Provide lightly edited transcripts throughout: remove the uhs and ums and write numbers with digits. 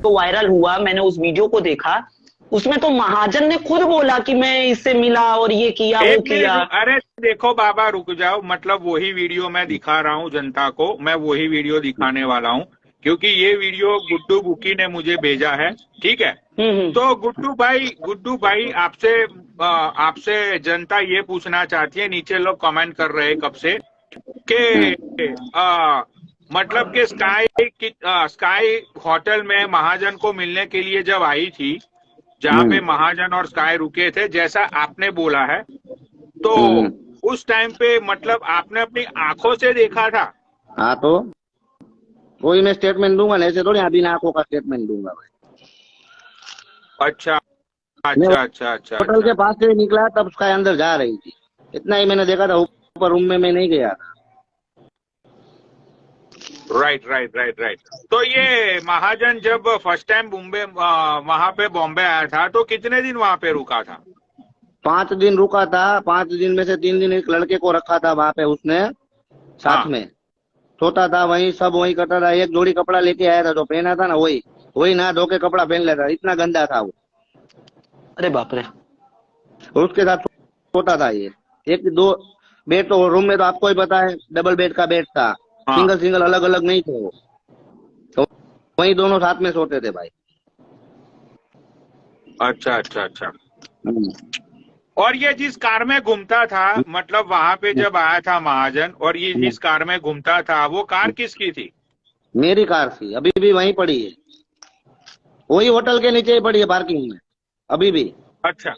तो वायरल हुआ, मैंने उस वीडियो को देखा, उसमें तो महाजन ने खुद बोला कि मैं इससे मिला और ये किया वो एक किया। मिनट, अरे देखो बाबा रुक जाओ, मतलब वही वीडियो मैं दिखा रहा हूँ जनता को, मैं वही वीडियो दिखाने वाला हूँ, क्योंकि ये वीडियो गुड्डू बुकी ने मुझे भेजा है, ठीक है। हम्म। तो गुड्डू भाई आपसे जनता ये पूछना चाहती है, नीचे लोग कमेंट कर रहे हैं कब से कि मतलब कि स्काई होटल में महाजन को मिलने के लिए जब आई थी, जहाँ पे महाजन और स्काई रुके थे, जैसा आपने बोला है, तो उस टाइम पे मतलब आपने अपनी आंखों से देखा था? हाँ, तो वही मैं स्टेटमेंट दूंगा ना, ऐसे थोड़ी बिना आंखों का स्टेटमेंट दूंगा भाई। अच्छा मैं अच्छा अच्छा अच्छा होटल के पास से निकला तब स्काई अंदर जा रही थी, इतना ही मैंने देखा था, ऊपर रूम में मैं नहीं गया था। Right right right right. तो ये महाजन जब फर्स्ट टाइम वहां पे बॉम्बे आया था, तो कितने दिन वहां पे रुका था? 5 दिन रुका था। 5 दिन में से 3 दिन एक लड़के को रखा था वहां पे उसने साथ हाँ। में, सोता था वहीं, सब वहीं करता था। एक जोड़ी कपड़ा लेके आया था, जो पहना था ना वही वही नहा धो के कपड़ा पहन लेता, इतना गंदा था वो। अरे बाप रे। उसके साथ सोता था ये। एक दो बेड तो रूम में, तो आपको ही पता है, डबल बेड का बेड था, हाँ। सिंगल सिंगल अलग अलग नहीं थे वो, तो वही दोनों साथ में सोते थे भाई। अच्छा अच्छा अच्छा। और ये जिस कार में घूमता था, मतलब वहां पे जब आया था महाजन, और ये जिस कार में घूमता था, वो कार किसकी थी? मेरी कार थी, अभी भी वहीं पड़ी है, वही होटल के नीचे ही पड़ी है पार्किंग में अभी भी। अच्छा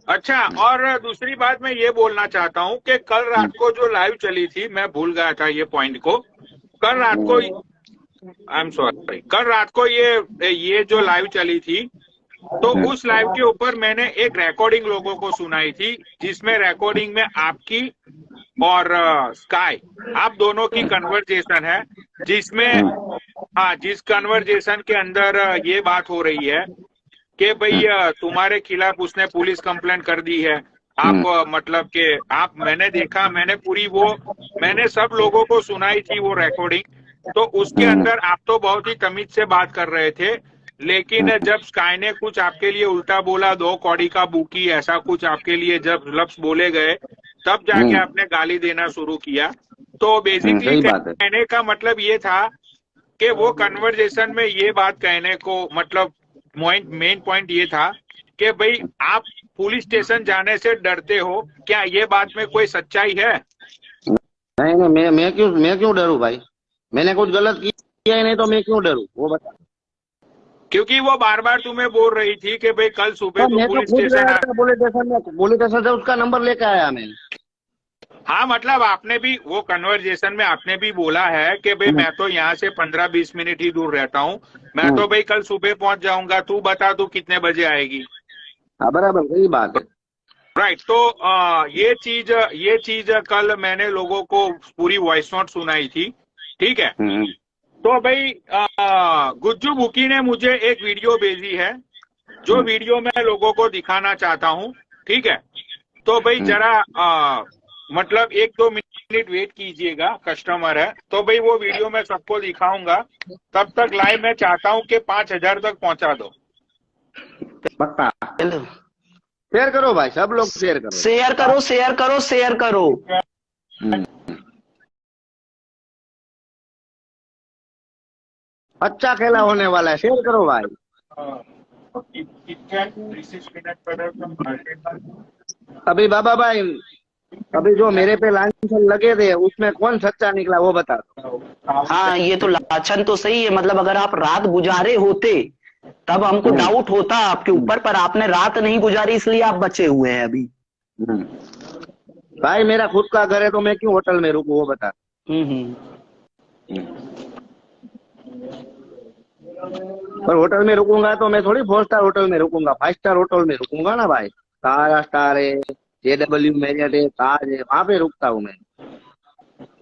अच्छा। और दूसरी बात मैं ये बोलना चाहता हूँ कि कल रात को जो लाइव चली थी, मैं भूल गया था ये पॉइंट को, कल रात को, आई एम सॉरी, कल रात को ये जो लाइव चली थी, तो उस लाइव के ऊपर मैंने एक रिकॉर्डिंग लोगों को सुनाई थी, जिसमें रिकॉर्डिंग में आपकी और स्काई, आप दोनों की कन्वर्जेशन है, जिसमें हाँ, जिस कन्वर्जेशन के अंदर ये बात हो रही है कि भाई तुम्हारे खिलाफ उसने पुलिस कंप्लेंट कर दी है। आप मतलब कि आप, मैंने देखा, मैंने सब लोगों को सुनाई थी वो रिकॉर्डिंग। तो उसके अंदर आप तो बहुत ही तमीज से बात कर रहे थे, लेकिन जब स्काई ने कुछ आपके लिए उल्टा बोला, 2 कौड़ी का बुकी, ऐसा कुछ आपके लिए जब लफ्ज बोले गए, तब जाके आपने गाली देना शुरू किया। तो बेसिकली सही बात है। कहने का मतलब ये था कि वो कन्वर्जेशन में ये बात कहने को, मतलब मेन पॉइंट ये था कि भाई आप पुलिस स्टेशन जाने से डरते हो, क्या ये बात में कोई सच्चाई है? नहीं नहीं, मैं क्यों डरूं भाई, मैंने कुछ गलत किया ही नहीं, तो मैं क्यों डरूं, वो बता। क्योंकि वो बार बार तुम्हें बोल रही थी कि भाई कल सुबह तो तू मैं तो पुलिस खुद स्टेशन गया आ। था पुलिस स्टेशन से उसका नंबर लेके आया मैं। हाँ, मतलब आपने भी वो कन्वर्जेशन में आपने भी बोला है कि भाई मैं तो यहाँ से 15-20 मिनट ही दूर रहता हूँ, मैं तो भाई कल सुबह पहुंच जाऊंगा, तू बता तू कितने बजे आएगी। हाँ बराबर, सही बात है। राइट। तो ये चीज कल मैंने लोगों को पूरी वॉइस नोट सुनाई थी, ठीक है। तो भाई गुज्जू बुकी ने मुझे एक वीडियो भेजी है, जो वीडियो मैं लोगों को दिखाना चाहता हूँ, ठीक है। तो भाई जरा मतलब 1-2 मिनट वेट कीजिएगा, कस्टमर है, तो भाई वो वीडियो मैं सबको दिखाऊंगा। तब तक लाइव मैं चाहता हूँ कि 5,000 तक पहुंचा दो। पक्का शेयर करो भाई, सब लोग शेयर करो, शेयर करो, शेयर करो, शेयर करो। अच्छा खेला होने वाला है, शेयर करो भाई। अभी बाबा भाई, अभी जो मेरे पे लांछन लगे थे, उसमें कौन सच्चा निकला वो बता दो। हाँ, ये तो लाछन तो सही है, मतलब अगर आप रात गुजारे होते तब हमको डाउट होता आपके ऊपर, पर आपने रात नहीं गुजारी, इसलिए आप बचे हुए हैं अभी। भाई मेरा खुद का घर है, तो मैं क्यों होटल में रुकूं, वो बता। पर होटल में रुकूंगा तो मैं थोड़ी 4 स्टार होटल में रुकूंगा, 5 स्टार होटल में रुकूंगा ना भाई। तारा स्टार है, JW मैरियट है, ताज है, वहां पे रुकता हूँ मैं।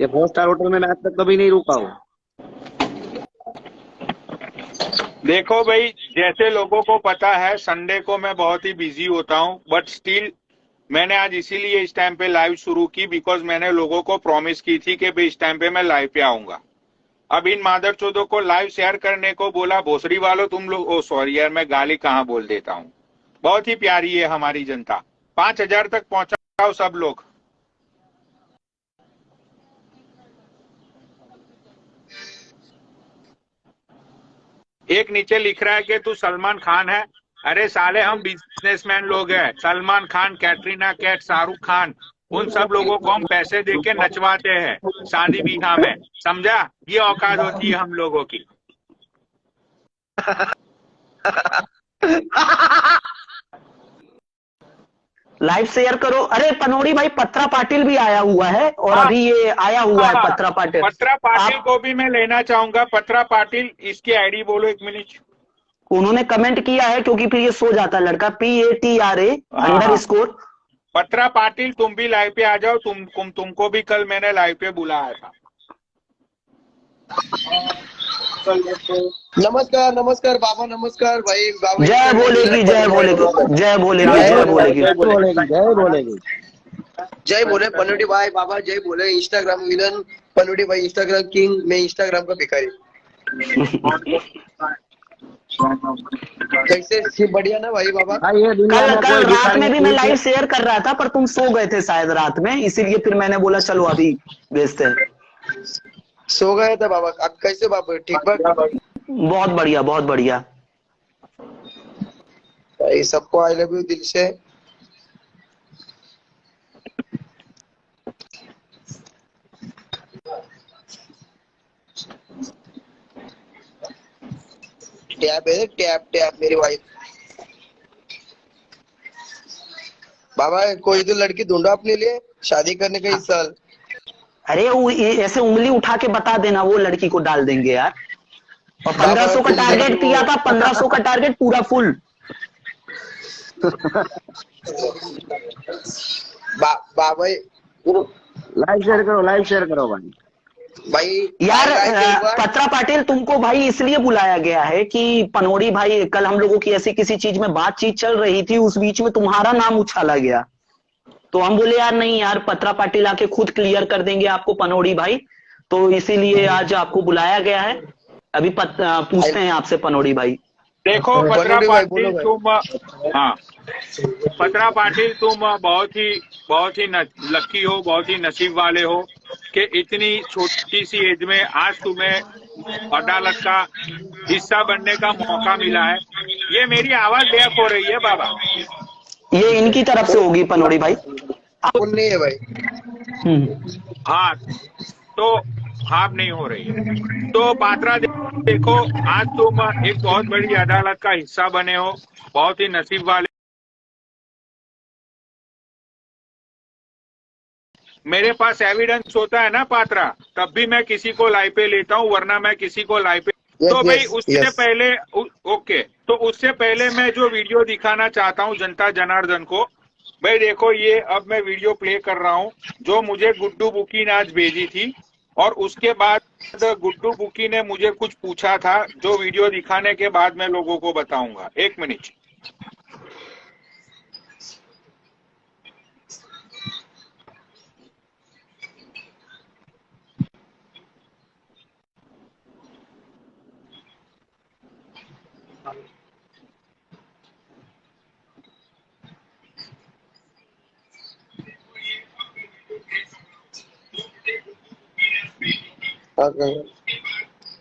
ये 4 स्टार होटल में मैं आज तक कभी नहीं रुका हूँ। देखो भाई, जैसे लोगों को पता है संडे को मैं बहुत ही बिजी होता हूँ, बट स्टिल मैंने आज इसीलिए इस टाइम पे लाइव शुरू की, बिकॉज मैंने लोगों को प्रॉमिस की थी कि भाई इस टाइम पे मैं लाइव पे आऊंगा। अब इन मादरचोदों को लाइव शेयर करने को बोला, भोसड़ी वालों तुम लोग। ओ सॉरी यार, मैं गाली कहाँ बोल देता हूँ। बहुत ही प्यारी है हमारी जनता। 5,000 तक पहुंचाओ सब लोग। एक नीचे लिख रहा है कि तू सलमान खान है। अरे साले, हम बिजनेसमैन लोग हैं। सलमान खान, कैटरीना कैफ, शाहरुख खान, उन सब लोगों को हम पैसे देके नचवाते हैं शादी ब्याह में, समझा? ये औकात होती है हम लोगों की। लाइव शेयर करो। अरे पनोड़ी भाई, पत्रा पाटिल भी आया हुआ है, और अभी ये आया हुआ है पत्रा पाटिल। पत्रा पाटिल आप को भी मैं लेना चाहूंगा। पत्रा पाटिल, इसकी आईडी बोलो 1 मिनट। उन्होंने कमेंट किया है, क्योंकि फिर ये सो जाता है लड़का। PATRA_। पत्रा पाटिल, तुम भी लाइव पे आ जाओ। तुमको भी कल मैंने लाइव पे बुलाया था। नमस्कार नमस्कार बाबा, नमस्कार भाई बाबा। जय बोलेगी, जय बोलेगी, जय बोलेगी, जय बोलेगी, जय बोलेगी, जय बोलेगी। जय बोले पनोटी भाई बाबा, जय बोले। इंस्टाग्राम विलन पनोटी भाई, इंस्टाग्राम किंग, मैं इंस्टाग्राम का भिखारी। कैसे बढ़िया ना भाई बाबा? भाई ये दुनिया कल में कल कोई रात भिखारी में भी नहीं मैं है। लाइव शेयर कर रहा था, पर तुम सो गए थे शायद रात में, इसीलिए फिर मैंने बोला चलो अभी भेजते हैं। सो गए थे बाबा। अब कैसे बाबा, ठीक बात? बहुत बढ़िया, बहुत बढ़िया। भाई सबको आई लव यू दिल से। टैप है, टैप टैप मेरी वाइफ। बाबा कोई तो लड़की ढूंढो अपने लिए शादी करने का इस साल। अरे वो ऐसे उंगली उठा के बता देना, वो लड़की को डाल देंगे यार। और बाबा 1500 का तुम टारगेट देखो। किया था, 1500 का टारगेट पूरा फुल। बाबा लाइव शेयर करो, लाइव शेयर करो भाई। भाई यार लाइव एक बार। पत्रा पाटिल, तुमको भाई इसलिए बुलाया गया है कि पनोड़ी भाई, कल हम लोगों की ऐसी किसी चीज में बातचीत चल रही थी, उस बीच में तुम्हारा नाम उछाला गया, तो हम बोले यार नहीं यार, पत्रा पाटिल आके खुद क्लियर कर देंगे आपको पनोड़ी भाई, तो इसीलिए आज आपको बुलाया गया है। अभी पूछते हैं आपसे पनोड़ी भाई। देखो पत्रा पनोटी भाई बोलो पाटिल, भाई। हाँ पत्रा पाटिल, तुम बहुत ही लकी हो, बहुत ही नसीब वाले हो कि इतनी छोटी सी एज में आज तुम्हें अदालत का हिस्सा बनने का मौका मिला है। ये मेरी आवाज बैक हो रही है बाबा। ये इनकी तरफ से होगी पनोड़ी भाई। कौन नहीं है भाई? हाँ, तो हाफ नहीं हो रही है। तो पात्रा देखो, आज तुम एक बहुत बड़ी अदालत का हिस्सा बने हो, बहुत ही नसीब वाले। मेरे पास एविडेंस होता है ना पात्रा, तब भी मैं किसी को लाइव पे लेता हूँ, वरना मैं किसी को लाइव पे। तो भाई उससे पहले ओके, तो उससे पहले मैं जो वीडियो दिखाना चाहता हूँ जनता जनार्दन को, भाई देखो ये अब मैं वीडियो प्ले कर रहा हूँ जो मुझे गुड्डू बुकी ने आज भेजी थी, और उसके बाद गुड्डू बुकी ने मुझे कुछ पूछा था, जो वीडियो दिखाने के बाद मैं लोगों को बताऊंगा। 1 मिनट।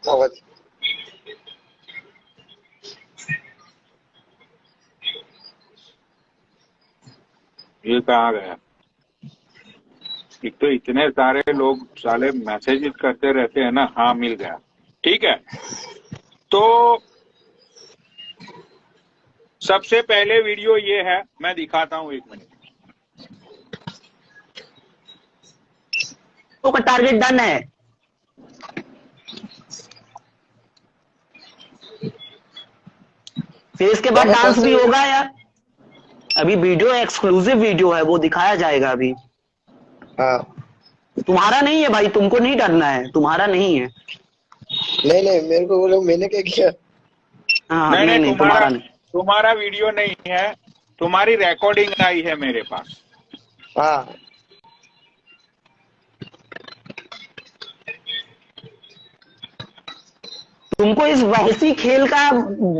आवाज ये कहाँ गया? एक तो इतने सारे लोग साले मैसेज करते रहते हैं ना। हाँ मिल गया, ठीक है। तो सबसे पहले वीडियो ये है, मैं दिखाता हूँ। 1 मिनट। तो का टारगेट डन है। फिर इसके बाद डांस भी होगा यार। अभी वीडियो एक्सक्लूसिव वीडियो है, वो दिखाया जाएगा अभी। हाँ। तुम्हारा नहीं है भाई, तुमको नहीं डरना है, तुम्हारा नहीं है। नहीं नहीं, मेरे को बोलो मैंने क्या किया? हाँ नहीं, तुम्हारा नहीं। तुम्हारा वीडियो नहीं है, तुम्हारी रिकॉर्डिंग आई है मेरे पास। हाँ तुमको इस वहशी खेल का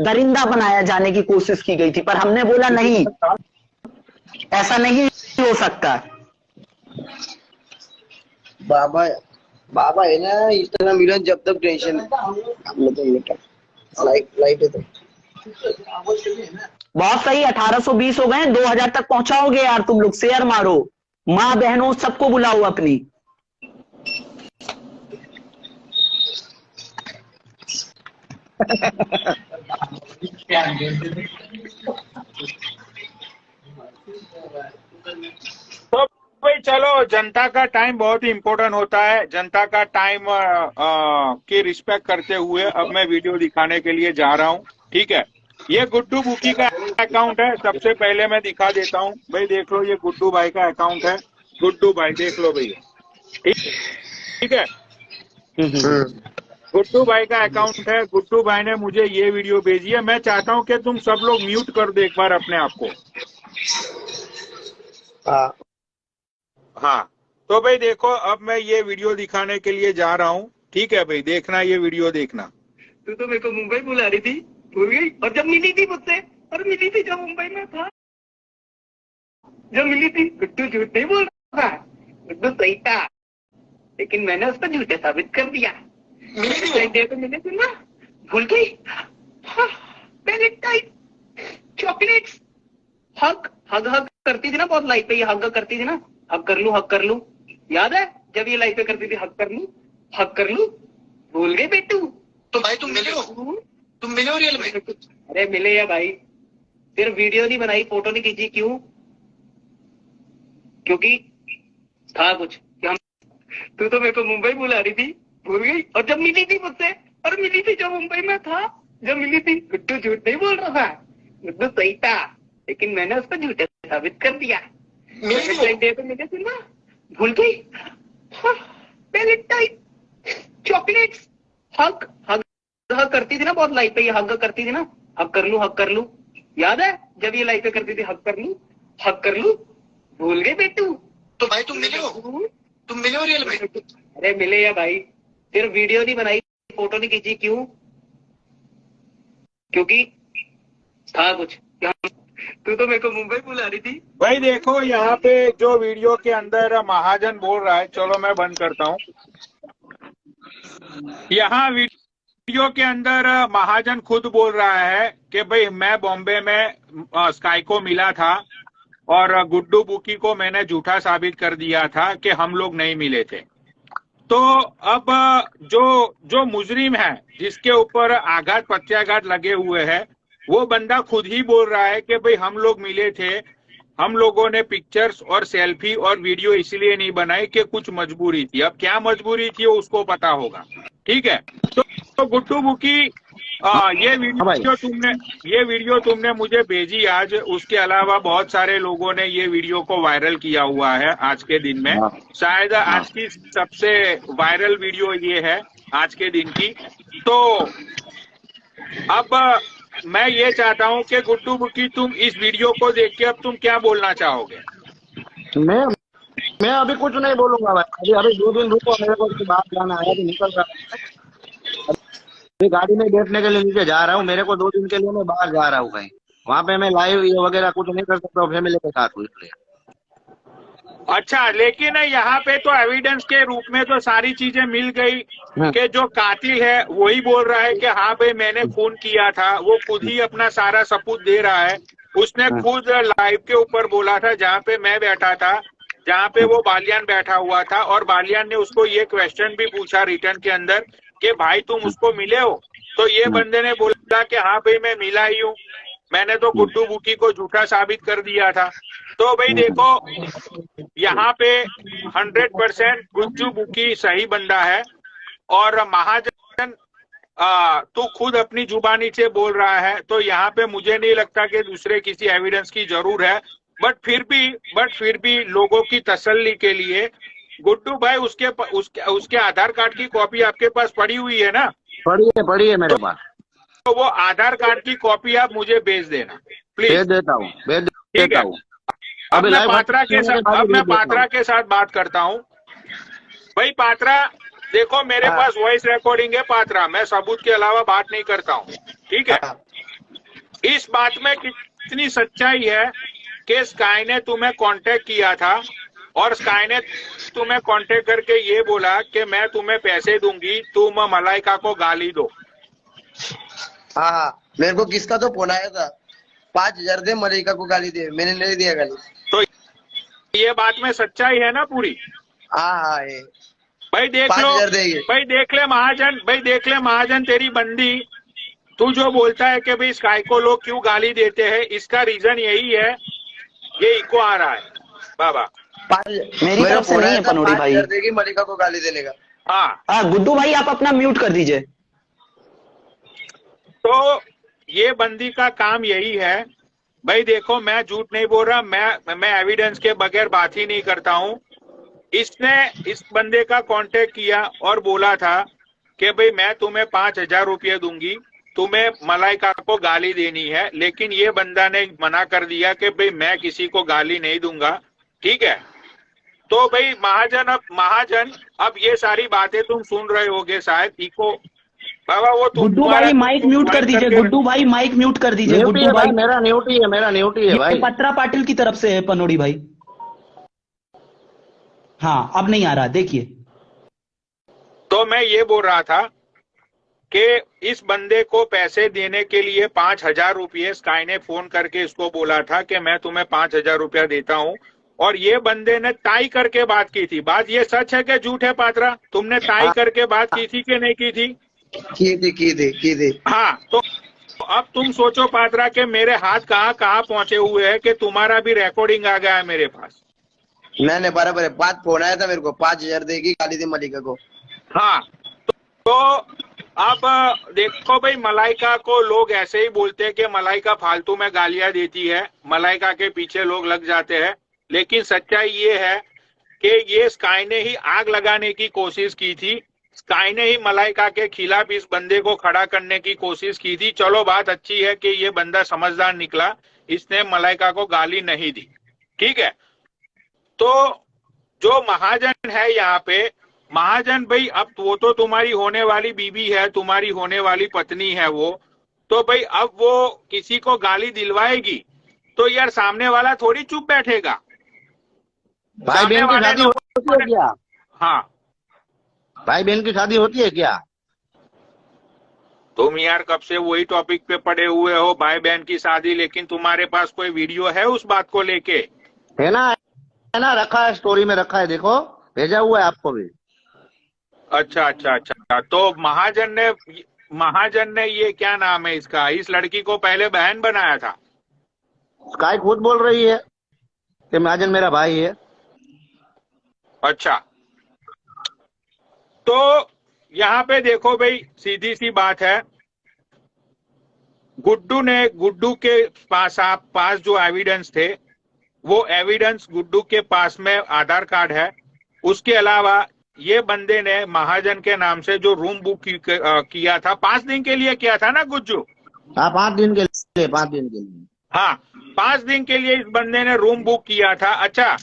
दरिंदा बनाया जाने की कोशिश की गई थी, पर हमने बोला नहीं, ऐसा नहीं हो सकता। बाबा बाबा है ना इंस्टाग्राम मिलन, जब तक टेंशन लाइट है तो बहुत सही, 1820 हो गए, 2000 तक पहुंचाओगे यार तुम लोग। शेयर मारो, माँ बहनों सबको बुलाओ अपनी। तो भाई चलो, जनता का टाइम बहुत ही इम्पोर्टेंट होता है। जनता का टाइम की रिस्पेक्ट करते हुए अब मैं वीडियो दिखाने के लिए जा रहा हूँ। ठीक है, ये गुड्डू बुकी का अकाउंट है। सबसे पहले मैं दिखा देता हूँ भाई, देख लो, ये गुड्डू भाई का अकाउंट है। गुड्डू भाई देख लो भैया, ठीक है, गुड्डू भाई का अकाउंट है। गुड्डू भाई ने मुझे ये वीडियो भेजी है। मैं चाहता हूँ कि तुम सब लोग म्यूट कर दो एक बार अपने आप को। हाँ, तो भाई देखो, अब मैं ये वीडियो दिखाने के लिए जा रहा हूँ। ठीक है भाई, देखना ये वीडियो देखना। तू तो मेरे को मुंबई बुला रही थी, भूल गई। और जब मिली थी मुझसे, और मिली थी जब मुंबई में था, जब मिली थी, गुड्डू झूठ नहीं बोल रहा था, गुड्डू सही था, लेकिन मैंने उसको झूठे साबित कर दिया। मिले थे ना, भूल गई। वैलेंटाइन, चॉकलेट्स, हग हग हग करती थी ना बहुत लाइफ पे, ये हग करती थी ना, हग कर लूं, याद है जब ये लाइफ पे करती थी, हग कर लूं, भूल गई बेटू। तो भाई तुम मिले हो रियल में? अरे मिले या भाई, सिर्फ वीडियो नहीं बनाई, फोटो नहीं खींची, क्यों? क्योंकि था कुछ। तू तो मेरे को मुंबई बुला रही थी, भूल गई। और जब मिली थी मुझसे, और मिली थी जब मुंबई में था, जब मिली थी, गुड्डू झूठ नहीं बोल रहा था, गुड्डू सही था, लेकिन मैंने उसको झूठे साबित कर दिया। डे पे मिले थे ना, भूल गई। वैलेंटाइन, चॉकलेट्स, हग हग हग करती थी ना बहुत लाइफ पे, ये हग करती थी ना, हग कर लूं, याद है जब ये लाइफ पे करती थी, हग कर लूं, भूल गई बेटू। तो भाई तुम मिले हो रियल में? अरे मिले या भाई, सिर्फ वीडियो नहीं बनाई, फोटो नहीं खींची, क्यों? क्योंकि था कुछ। तू तो मेरे को मुंबई बुला रही थी। भाई देखो, यहाँ पे जो वीडियो के अंदर महाजन बोल रहा है, चलो मैं बंद करता हूँ। यहाँ वीडियो के अंदर महाजन खुद बोल रहा है कि भाई मैं बॉम्बे में स्काई को मिला था और गुड्डू बुकी को मैंने झूठा साबित कर दिया था कि हम लोग नहीं मिले थे। तो अब जो मुजरिम है, जिसके ऊपर आघात प्रत्याघात लगे हुए हैं, वो बंदा खुद ही बोल रहा है कि भाई हम लोग मिले थे, हम लोगों ने पिक्चर्स और सेल्फी और वीडियो इसलिए नहीं बनाई कि कुछ मजबूरी थी। अब क्या मजबूरी थी वो उसको पता होगा। ठीक है, तो गुड्डू बुकी, ये वीडियो तुमने मुझे भेजी आज। उसके अलावा बहुत सारे लोगों ने ये वीडियो को वायरल किया हुआ है आज के दिन में। शायद आज की सबसे वायरल वीडियो ये है आज के दिन की। तो अब मैं ये चाहता हूँ कि गुड्डू बुकी, तुम इस वीडियो को देख के अब तुम क्या बोलना चाहोगे? मैं अभी कुछ नहीं बोलूंगा भाई, अभी 2 दिन रुको, मेरे को बाहर जाना है, अभी निकल रहा हूँ, अभी गाड़ी में बैठने के लिए नीचे जा रहा हूँ। मेरे को 2 दिन के लिए मैं बाहर जा रहा हूँ कहीं, वहाँ पे मैं लाइव ये वगैरह कुछ नहीं कर सकता फैमिली के साथ, इसलिए। अच्छा, लेकिन यहाँ पे तो एविडेंस के रूप में तो सारी चीजें मिल गई कि जो कातिल है वही बोल रहा है कि हाँ भाई मैंने खून किया था। वो खुद ही अपना सारा सबूत दे रहा है। उसने खुद लाइव के ऊपर बोला था, जहाँ पे मैं बैठा था, जहाँ पे वो बालियान बैठा हुआ था, और बालियान ने उसको ये क्वेश्चन भी पूछा रिटर्न के अंदर कि भाई तुम उसको मिले हो? तो ये बंदे ने बोला कि हाँ भाई मैं मिला ही हूँ, मैंने तो गुड्डू बुकी को झूठा साबित कर दिया था। तो भाई देखो, यहाँ पे 100% गुड्डू बुकी सही बंदा है। और महाजन, तू खुद अपनी जुबानी से बोल रहा है, तो यहाँ पे मुझे नहीं लगता कि दूसरे किसी एविडेंस की जरूर है। बट फिर भी लोगों की तसल्ली के लिए, गुड्डू भाई, उसके आधार कार्ड की कॉपी आपके पास पड़ी हुई है ना? पड़ी है मेरे पास। तो वो आधार कार्ड की कॉपी आप मुझे भेज देना प्लीज। भेज देता हूँ। ठीक है, अब मैं पात्रा के साथ बात करता हूँ। भाई पात्रा, देखो मेरे हाँ। पास वॉइस रिकॉर्डिंग है पात्रा, मैं सबूत के अलावा बात नहीं करता हूँ, ठीक है। हाँ। इस बात में कितनी सच्चाई है कि स्काई ने तुम्हें कांटेक्ट किया था और स्काई ने तुम्हें कांटेक्ट करके ये बोला कि मैं तुम्हें पैसे दूंगी, तुम मलाइका को गाली दो। हाँ हाँ, मेरे को किसका तो फोन आया था, 5,000 दे मलिका को गाली दे, मैंने नहीं दिया गाली। तो ये बात में सच्चाई है ना पूरी? हाँ हाँ है। भाई देख लो, 5,000 देंगे। भाई देख ले महाजन, भाई देख ले महाजन तेरी बंदी। तू जो बोलता है कि भाई स्काई को लोग क्यों गाली देते हैं, इसका रीजन यही है, ये इको आ रहा है बाबा। मेरी तरफ से नहीं है पनोड़ी भाई। 5,000 देगी मलिका को गाली देने का। हाँ गुड्डू भाई आप अपना म्यूट कर दीजिए। तो ये बंदी का काम यही है। भाई देखो मैं झूठ नहीं बोल रहा, मैं एविडेंस के बगैर बात ही नहीं करता हूँ। इसने इस बंदे का कांटेक्ट किया और बोला था कि भाई मैं तुम्हें 5,000 रुपये दूंगी, तुम्हें मलाइका को गाली देनी है, लेकिन ये बंदा ने मना कर दिया कि भाई मैं किसी को गाली नहीं दूंगा, ठीक है। तो भाई महाजन अब ये सारी बातें तुम सुन रहे होगे शायद, इको बाबा वो गुड्डू भाई माइक म्यूट कर दीजिए, गुड्डू भाई माइक म्यूट कर दीजिए। गुड्डू भाई मेरा न्यूटी है, मेरा न्यूटी है भाई। पत्रा पाटिल की तरफ से है पनोड़ी भाई। हाँ अब नहीं आ रहा, देखिए। तो मैं ये बोल रहा था कि इस बंदे को पैसे देने के लिए 5,000 रुपये स्काई ने फोन करके इसको बोला था कि मैं तुम्हें 5,000 रुपया देता हूं, और ये बंदे ने ताई करके बात की थी। बात ये सच है कि झूठ है पात्रा? तुमने ताई करके बात की थी कि नहीं की थी? की थी। हाँ, तो अब तुम सोचो पात्रा के मेरे हाथ कहाँ कहाँ पहुंचे हुए हैं कि तुम्हारा भी रिकॉर्डिंग आ गया है मेरे पास। नहीं बराबर है, बात फोन आया था मेरे को, 5,000 देगी गाली दी मलिका को। हाँ तो अब देखो भाई, मलाइका को लोग ऐसे ही बोलते हैं कि मलाइका फालतू में गालियां देती है, मलाइका के पीछे लोग लग जाते हैं, लेकिन सच्चाई ये है कि ये स्काई ने ही आग लगाने की कोशिश की थी। स्काई ने ही मलाइका के खिलाफ इस बंदे को खड़ा करने की कोशिश की थी। चलो बात अच्छी है कि ये बंदा समझदार निकला, इसने मलाइका को गाली नहीं दी, ठीक है। तो जो महाजन है यहाँ पे, महाजन भाई अब वो तो तुम्हारी होने वाली बीवी है, तुम्हारी होने वाली पत्नी है वो, तो भाई अब वो किसी को गाली दिलवाएगी तो यार सामने वाला थोड़ी चुप बैठेगा। भाई बहन की शादी होती है क्या? हाँ भाई बहन की शादी होती है क्या? तुम यार कब से वही टॉपिक पे पड़े हुए हो, भाई बहन की शादी, लेकिन तुम्हारे पास कोई वीडियो है उस बात को लेके? है ना, रखा है, स्टोरी में रखा है, देखो भेजा हुआ है आपको भी। अच्छा। तो महाजन ने ये क्या नाम है इसका, इस लड़की को पहले बहन बनाया था? स्काई खुद बोल रही है कि महाजन मेरा भाई है। अच्छा, तो यहाँ पे देखो भाई, सीधी सी बात है, गुड्डू के पास जो एविडेंस थे, वो एविडेंस गुड्डू के पास में आधार कार्ड है। उसके अलावा ये बंदे ने महाजन के नाम से जो रूम बुक किया था, 5 दिन के लिए किया था ना गुज्जू? हाँ 5 दिन के लिए, 5 दिन के लिए। हाँ 5 दिन के लिए इस बंदे ने रूम बुक किया था। अच्छा,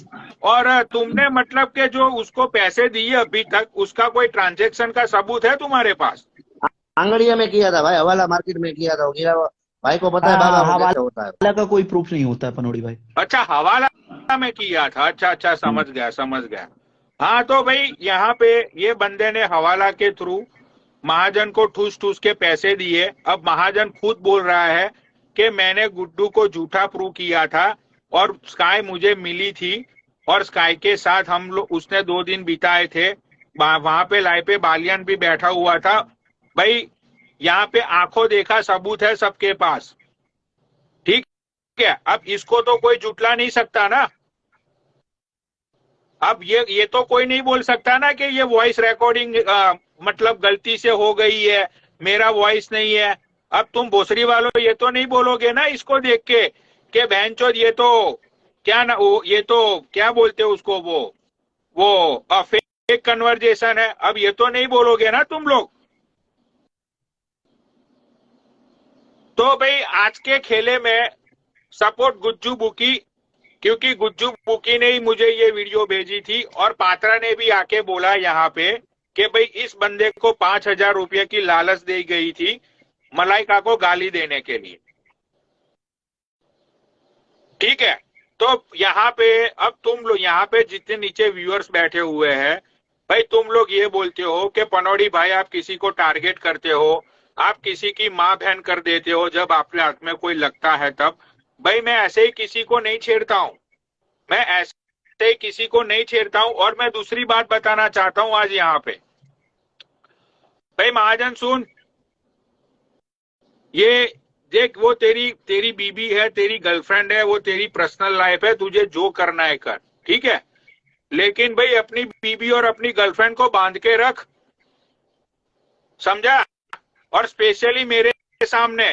और तुमने मतलब के जो उसको पैसे दिए अभी तक, उसका कोई ट्रांजैक्शन का सबूत है तुम्हारे पास? आंगड़िया में किया था भाई, हवाला मार्केट में किया था, गिरा भाई को पता है बाबा हवाला होता है। का कोई प्रूफ नहीं होता है पनोड़ी भाई। अच्छा, हवाला में किया था, अच्छा समझ गया। हाँ तो भाई यहाँ पे ये बंदे ने हवाला के थ्रू महाजन को ठूस के पैसे दिए। अब महाजन खुद बोल रहा है कि मैंने गुड्डू को झूठा प्रूव किया था और स्काई मुझे मिली थी, और स्काई के साथ हम लोग, उसने 2 दिन बिताए थे वहां पे, लाई पे बालियन भी बैठा हुआ था। भाई यहाँ पे आंखों देखा सबूत है सबके पास, ठीक है। अब इसको तो कोई जुटला नहीं सकता ना। अब ये तो कोई नहीं बोल सकता ना कि ये वॉइस रिकॉर्डिंग मतलब गलती से हो गई है, मेरा वॉइस नहीं है। अब तुम भोसड़ी वालों ये तो नहीं बोलोगे ना इसको देख के कि बहनचोद ये तो क्या ना, ये तो क्या बोलते हो उसको, वो फेक कन्वर्जेशन है। अब ये तो नहीं बोलोगे ना तुम लोग। तो भाई आज के खेले में सपोर्ट गुज्जू बुकी, क्योंकि गुज्जू बुकी ने ही मुझे ये वीडियो भेजी थी, और पात्रा ने भी आके बोला यहाँ पे कि भाई इस बंदे को 5,000 रुपये की लालच दी गई थी मलाइका को गाली देने के लिए। ठीक है, तो यहाँ पे अब तुम लोग यहाँ पे जितने नीचे व्यूअर्स बैठे हुए हैं भाई, तुम लोग ये बोलते हो कि पनौड़ी भाई आप किसी को टारगेट करते हो, आप किसी की माँ बहन कर देते हो जब आपके हाथ में कोई लगता है तब। भाई मैं ऐसे ही किसी को नहीं छेड़ता हूं, मैं ऐसे ही किसी को नहीं छेड़ता हूं। और मैं दूसरी बात बताना चाहता हूं आज यहाँ पे, भाई महाजन सुन, ये देख वो तेरी बीबी है, तेरी गर्लफ्रेंड है, वो तेरी पर्सनल लाइफ है, तुझे जो करना है कर, ठीक है। लेकिन भाई अपनी बीबी और अपनी गर्लफ्रेंड को बांध के रख, समझा? और स्पेशली मेरे सामने।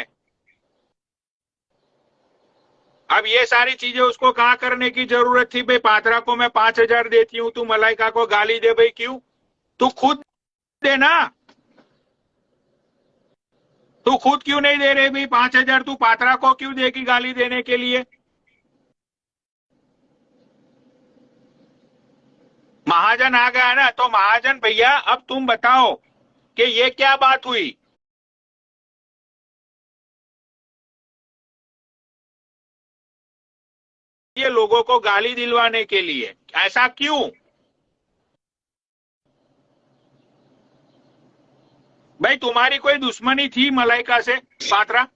अब ये सारी चीजें उसको कहाँ करने की जरूरत थी? भाई पात्रा को मैं 5,000 देती हूँ, तू मलाइका को गाली दे, भाई क्यों? तू खुद देना, तू खुद क्यों नहीं दे रहे भाई 5,000? तू पात्रा को क्यों देगी गाली देने के लिए? महाजन आ गया ना, तो महाजन भैया अब तुम बताओ कि ये क्या बात हुई? ये लोगों को गाली दिलवाने के लिए, ऐसा क्यों? भाई तुम्हारी कोई दुश्मनी थी मलाइका से पात्रा?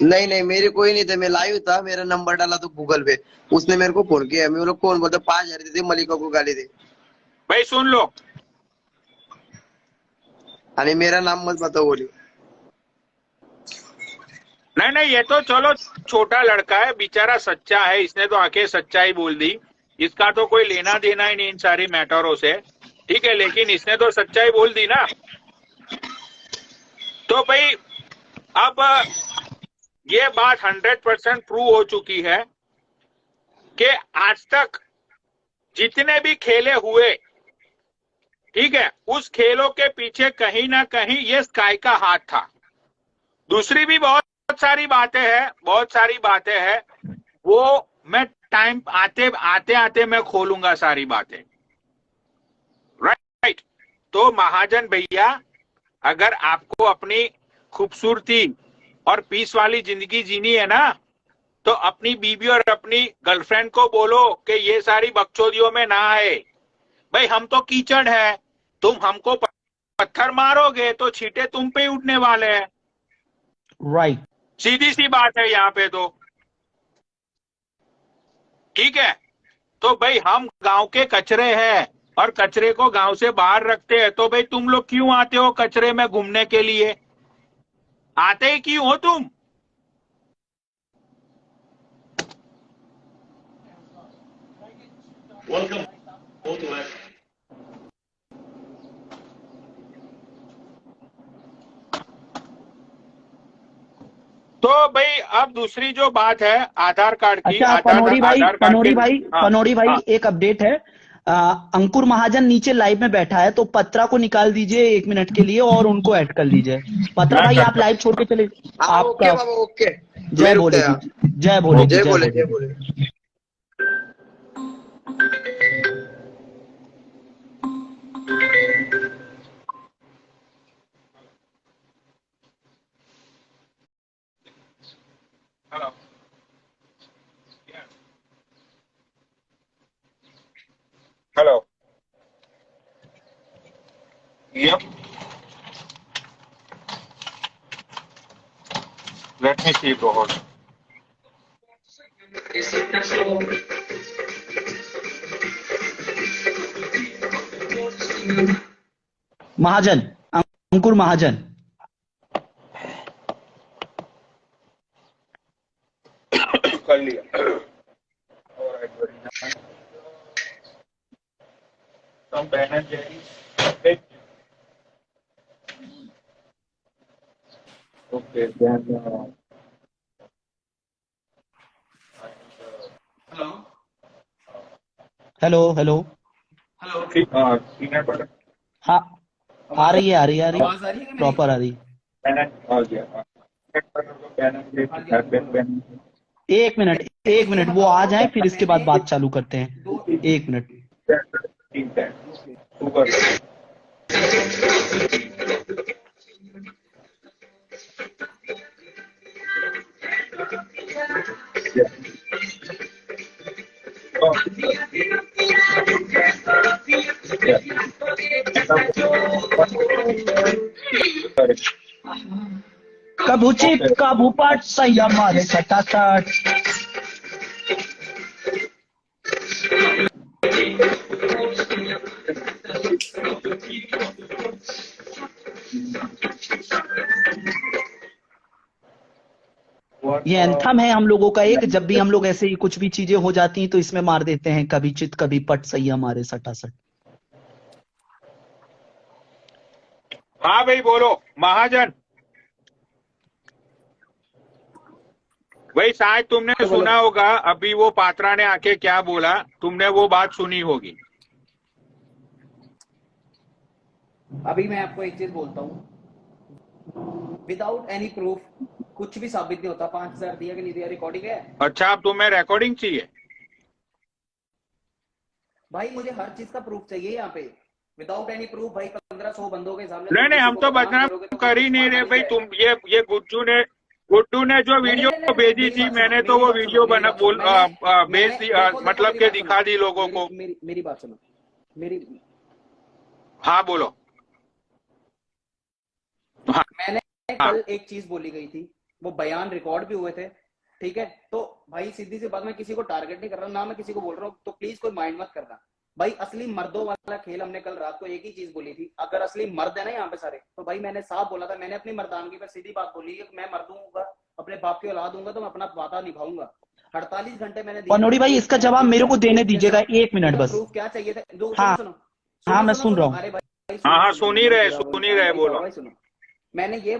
नहीं नहीं, मेरी कोई नहीं था, मैं लाइव था, मेरा नंबर डाला तो गूगल पे, उसने मेरे को फोन किया, मैं बोला कौन? बोलता 5,000 दे मलिका को गाली दे। भाई सुन लो, अरे मेरा नाम मत बताओ बोली। नहीं नहीं, ये तो चलो छोटा लड़का है बेचारा, सच्चा है, इसने तो आके सच्चाई बोल दी, इसका तो कोई लेना देना ही नहीं इन सारी मैटरों से, ठीक है। लेकिन इसने तो सच्चाई बोल दी ना। तो भाई अब ये बात 100% प्रूव हो चुकी है कि आज तक जितने भी खेले हुए, ठीक है, उस खेलों के पीछे कहीं ना कहीं ये स्काई का हाथ था। दूसरी भी बहुत सारी बातें हैं, बहुत सारी बातें हैं, वो मैं टाइम आते आते आते मैं खोलूंगा सारी बातें, राइट। तो महाजन भैया, अगर आपको अपनी खूबसूरती और पीस वाली जिंदगी जीनी है ना, तो अपनी बीबी और अपनी गर्लफ्रेंड को बोलो कि ये सारी बकचोदियों में ना आए। भाई हम तो कीचड़ है, तुम हमको पत्थर मारोगे तो छींटे तुम पे उठने वाले हैं, राइट। सीधी सी बात है यहाँ पे तो, ठीक है। तो भाई हम गांव के कचरे हैं और कचरे को गांव से बाहर रखते हैं, तो भाई तुम लोग क्यों आते हो कचरे में घूमने के लिए? आते ही क्यों हो तुम? तो भाई अब दूसरी जो बात है आधार कार्ड की। अच्छा पनौड़ी भाई, आधार कार्ड पनौड़ी के- भाई, हाँ, पनौड़ी भाई, हाँ। एक अपडेट है। अंकुर महाजन नीचे लाइव में बैठा है, तो पत्रा को निकाल दीजिए 1 मिनट के लिए और उनको ऐड कर लीजिए। पत्रा भाई आप लाइव छोड़ के चले, हाँ ओके आपका बाबा ओके। जय भोले जी, जय भोले जी, जय जय बोले भोले। जय बोले। Hello. Hello. Yep. Let me see, Bohol. महाजन, अंकुर महाजन। कर लिया। Alright, very nice. Some Ben and Jerry's. Okay. Okay, then. Hello hello. Peanut butter. हाँ, आ रही है, आ रही है, आ रही आवाज आ रही है है, कि नहीं? प्रॉपर आ रही है। Ben and all yeah. Peanut butter को Ben and Jerry's. Ben. 1 minute, 1 minute, वो आ जाए फिर इसके बाद बात चालू करते हैं। 1 मिनट। Sugar. कभू चिप कभू पट सैया मारे सटासट। ये एंथम है हम लोगों का एक, जब भी हम लोग ऐसे ही कुछ भी चीजें हो जाती हैं तो इसमें मार देते हैं, कभी चित कभी पट सैया मारे सटासट। हाँ भाई बोलो महाजन। भाई शायद तुमने सुना होगा अभी वो पात्रा ने आके क्या बोला, तुमने वो बात सुनी होगी। अभी मैं आपको एक चीज बोलता हूँ, विदाउट एनी प्रूफ कुछ भी साबित नहीं होता। 5,000 दिया कि नहीं दिया, रिकॉर्डिंग है। अच्छा अब तुम्हें रिकॉर्डिंग चाहिए? भाई मुझे हर चीज का प्रूफ चाहिए यहाँ पे। विदाउट एनी प्रूफ भाई 1500 बंदों के सामने नहीं हम तो बदनाम कर ही नहीं रहे भाई। तुम ये गुड्डू ने जो वीडियो भेजी थी, मैंने तो वो वीडियो बना भेज दी, मतलब के दिखा दी लोगों को। मेरी बात सुनो, मेरी। हाँ बोलो। हाँ, मैंने कल एक चीज बोली गई थी, वो बयान रिकॉर्ड भी हुए थे, ठीक है। तो भाई सीधी सी बात, मैं किसी को टारगेट नहीं कर रहा, ना मैं किसी को बोल रहा हूँ, तो प्लीज कोई माइंड मत करना भाई। असली मर्दों वाला खेल हमने कल रात को एक ही चीज बोली थी। अगर असली मर्द है ना यहाँ पे सारे, तो भाई मैंने साफ बोला था, मैंने अपनी मर्दानगी पर सीधी बात बोली है कि मैं मर्द हूँ, अपने बाप की औलाद दूंगा तो मैं अपना वादा निभाऊंगा। 48 घंटे मैंने पनोड़ी भाई इसका जवाब मेरे को देने दीजिएगा, 1 मिनट बस। प्रूफ क्या चाहिए था? हाँ मैं सुन रहा हूँ। अरे भाई हाँ सुन ही रहे बोलो। भाई सुनो, मैंने ये